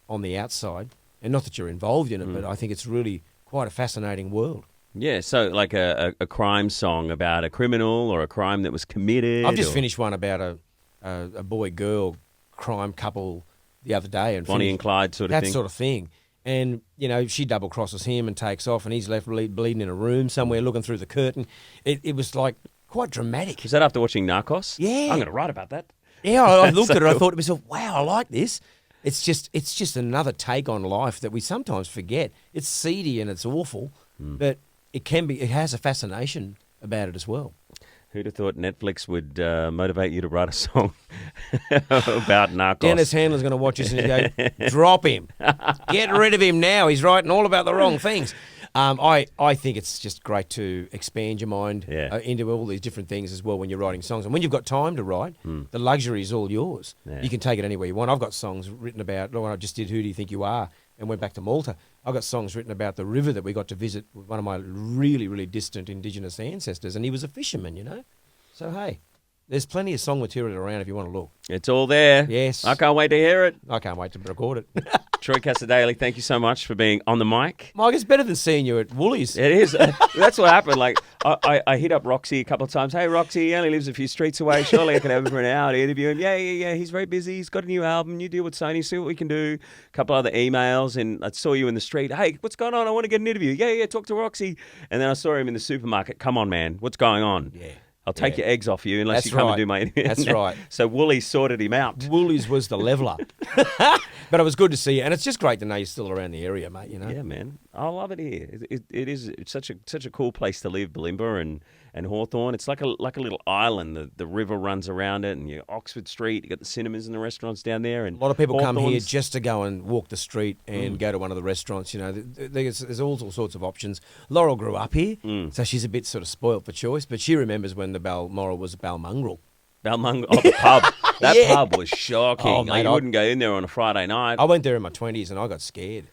on the outside. And not that you're involved in it, but I think it's really quite a fascinating world. Yeah, so like a crime song about a criminal or a crime that was committed. I've just finished one about a boy-girl crime couple the other day. And Bonnie and Clyde sort of thing. That sort of thing. And, you know, she double-crosses him and takes off, and he's left bleeding in a room somewhere looking through the curtain. It was, like, quite dramatic. Was that after watching Narcos? Yeah. I'm going to write about that. Yeah, I looked at it, I thought to myself, wow, I like this. It's just another take on life that we sometimes forget. It's seedy and it's awful, but it has a fascination about it as well. Who'd have thought Netflix would motivate you to write a song about Narcos? Dennis Handler's going to watch this and go, drop him. Get rid of him now. He's writing all about the wrong things. I think it's just great to expand your mind into all these different things as well when you're writing songs. And when you've got time to write, the luxury is all yours. Yeah. You can take it anywhere you want. I've got songs written about, like I just did Who Do You Think You Are? And went back to Malta. I've got songs written about the river that we got to visit with one of my really, really distant Indigenous ancestors, and he was a fisherman, you know. So, hey, there's plenty of song material around if you want to look. It's all there. Yes. I can't wait to hear it. I can't wait to record it. Troy Cassar-Daley, thank you so much for being on the mic. Mike, it's better than seeing you at Woolies. It is. That's what happened. Like, I hit up Roxy a couple of times. Hey, Roxy, he only lives a few streets away. Surely I can have him for an hour to interview him. Yeah. He's very busy. He's got a new album. New deal with Sony. See what we can do. A couple other emails. And I saw you in the street. Hey, what's going on? I want to get an interview. Yeah. Talk to Roxy. And then I saw him in the supermarket. Come on, man. What's going on? Yeah. I'll take your eggs off you unless you come and do my interview. That's right. So Woolies sorted him out. Woolies was the leveller. But it was good to see you. And it's just great to know you're still around the area, mate, you know. Yeah, man. I love it here. It's such a cool place to live, Bulimba and Hawthorne. It's like a little island. The river runs around it, and you Oxford Street. You got the cinemas and the restaurants down there. And a lot of people come here Hawthorne's- just to go and walk the street and go to one of the restaurants. You know, there's all sorts of options. Laurel grew up here, so she's a bit sort of spoilt for choice. But she remembers when the Balmoral was Balmongrel. the pub. That pub was shocking. Oh, Like, mate, you wouldn't go in there on a Friday night. I went there in my 20s and I got scared.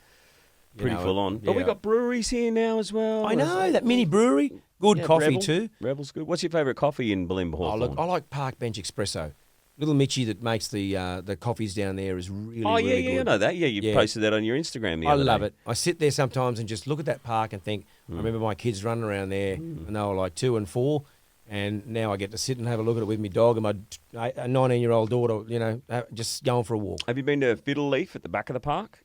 Pretty full on. But we got breweries here now as well. I know, that mini brewery. Good coffee Rebel. too. Rebel's good. What's your favourite coffee in Bulimba, Oh, Hawthorne? look, I like Park Bench Espresso. Little Mitchie that makes the coffees down there is really, Oh, yeah, really yeah, good. I know that. Yeah, you posted that on your Instagram the I other love day. it. I sit there sometimes and just look at that park and think, I remember my kids running around there when they were like 2 and 4, and now I get to sit and have a look at it with my dog and my 19-year-old daughter, you know, just going for a walk. Have you been to Fiddle Leaf at the back of the park?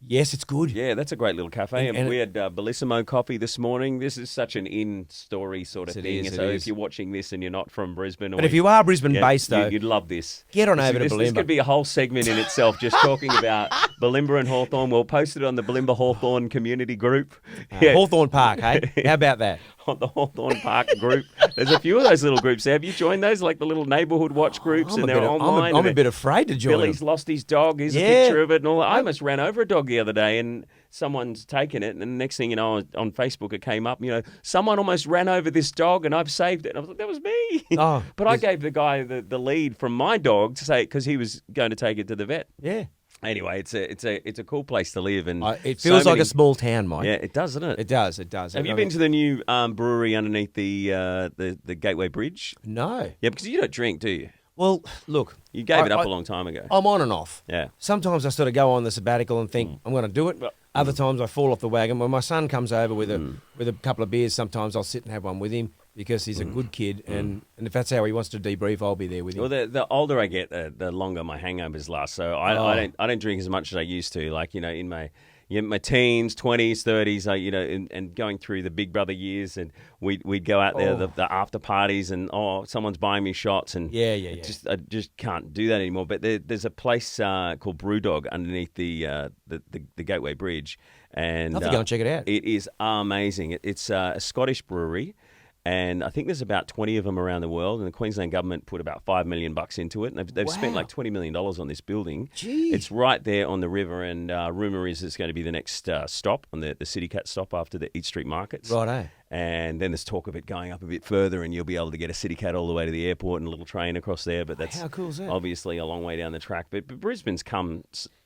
Yes, it's good. Yeah, that's a great little cafe. And we had Bellissimo coffee this morning. This is such an in-story sort of It thing. is, so it if is. you're watching this and you're not from Brisbane... But if you are Brisbane-based, though, you'd love this. get on over to This Bulimba. could be a whole segment in itself, just talking about Bulimba and Hawthorne. We'll post it on the Bulimba Hawthorne community group. Hawthorne Park, hey? How about that? On the Hawthorne Park group. There's a few of those little groups. Have you joined those, like the little neighbourhood watch groups? And they're online. I'm a bit afraid to join Billy's them. lost his dog. Here's a picture of it and all that. I almost ran over a dog the other day and someone's taken it. And the next thing you know, on Facebook it came up, you know, someone almost ran over this dog and I've saved it. And I was like, that was me. Oh, but I gave the guy the lead from my dog to say, because he was going to take it to the vet. Yeah. Anyway, it's a cool place to live. And It feels like a small town, Mike. Yeah, it does, doesn't it? It does, it does. Have you been to the new brewery underneath the Gateway Bridge? No. Yeah, because you don't drink, do you? Well, look. You gave it up a long time ago. I'm on and off. Yeah. Sometimes I sort of go on the sabbatical and think, I'm going to do it. Other times I fall off the wagon. When my son comes over with a couple of beers, sometimes I'll sit and have one with him because he's a good kid. And if that's how he wants to debrief, I'll be there with him. Well, the older I get, the longer my hangovers last. So I don't drink as much as I used to. Like, you know, in my teens, 20s, 30s, and going through the Big Brother years, and we'd go out there, the after parties, and someone's buying me shots, and I just can't do that anymore. But there's a place called Brewdog underneath the Gateway Bridge, and I'll have to go and check it out. It is amazing. It's a Scottish brewery. And I think there's about 20 of them around the world, and the Queensland government put about $5 million into it. And they've spent like $20 million on this building. Gee. It's right there on the river, and rumour is it's going to be the next stop on the City Cat stop after the Eat Street Markets. Righto. And then there's talk of it going up a bit further, and you'll be able to get a City Cat all the way to the airport and a little train across there. But that's How cool is that? obviously a long way down the track. But Brisbane's come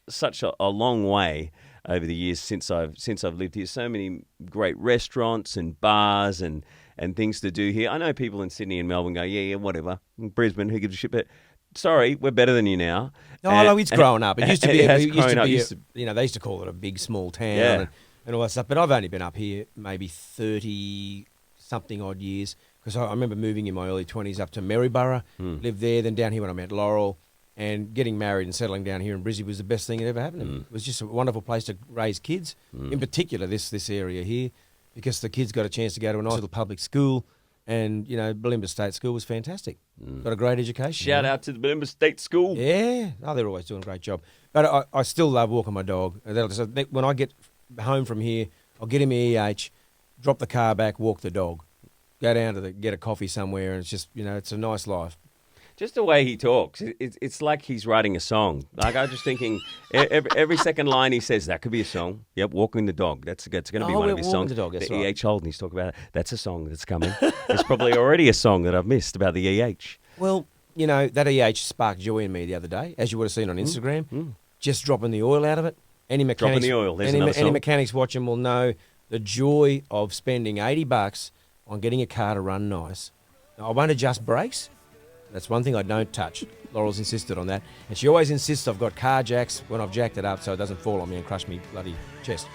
such a long way over the years since I've lived here. So many great restaurants and bars and things to do here. I know people in Sydney and Melbourne go, yeah, whatever. Brisbane, who gives a shit? But sorry, we're better than you now. No, it's growing up. It used to be, they used to call it a big, small town and all that stuff. But I've only been up here maybe 30-something odd years because I remember moving in my early 20s up to Maryborough, lived there, then down here when I met Laurel, and getting married and settling down here in Brisbane was the best thing that ever happened to me. It was just a wonderful place to raise kids, in particular this area here, because the kids got a chance to go to a nice little public school, and, you know, Bulimba State School was fantastic. Got a great education. Shout out to the Bulimba State School. Yeah. Oh, they're always doing a great job. But I still love walking my dog. So when I get home from here, I'll get him EH, drop the car back, walk the dog, go down to get a coffee somewhere, and it's just, you know, it's a nice life. Just the way he talks, it's like he's writing a song. Like, I was just thinking, every second line he says, that could be a song. Yep, walking the dog. That's going to be one of his songs. The dog, that's the right. EH Holden, he's talking about it. That's a song that's coming. There's probably already a song that I've missed about the EH. Well, you know, that EH sparked joy in me the other day, as you would have seen on Instagram. Just dropping the oil out of it. Any mechanics, Dropping the oil, there's another any song. mechanics watching will know the joy of spending $80 on getting a car to run nice. Now, I won't adjust brakes, That's one thing I don't touch. Laurel's insisted on that. And she always insists I've got car jacks when I've jacked it up so it doesn't fall on me and crush me bloody chest.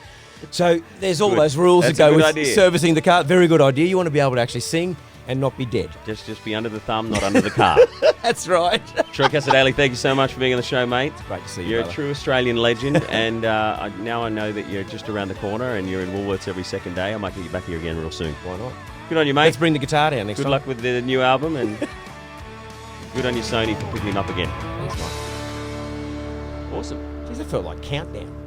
So there's all Good. those rules That's that a go good with idea. servicing the car. Very good idea. You want to be able to actually sing and not be dead. Just be under the thumb, not under the car. That's right. Troy Cassar-Daley, thank you so much for being on the show, mate. Great to see you, You're brother. a true Australian legend, and now I know that you're just around the corner and you're in Woolworths every second day. I might get you back here again real soon. Why not? Good on you, mate. Let's bring the guitar down next Good time. luck with the new album, and good on you, Sony, for picking him up again. Thanks, mate. Awesome. Jeez, that felt like Countdown.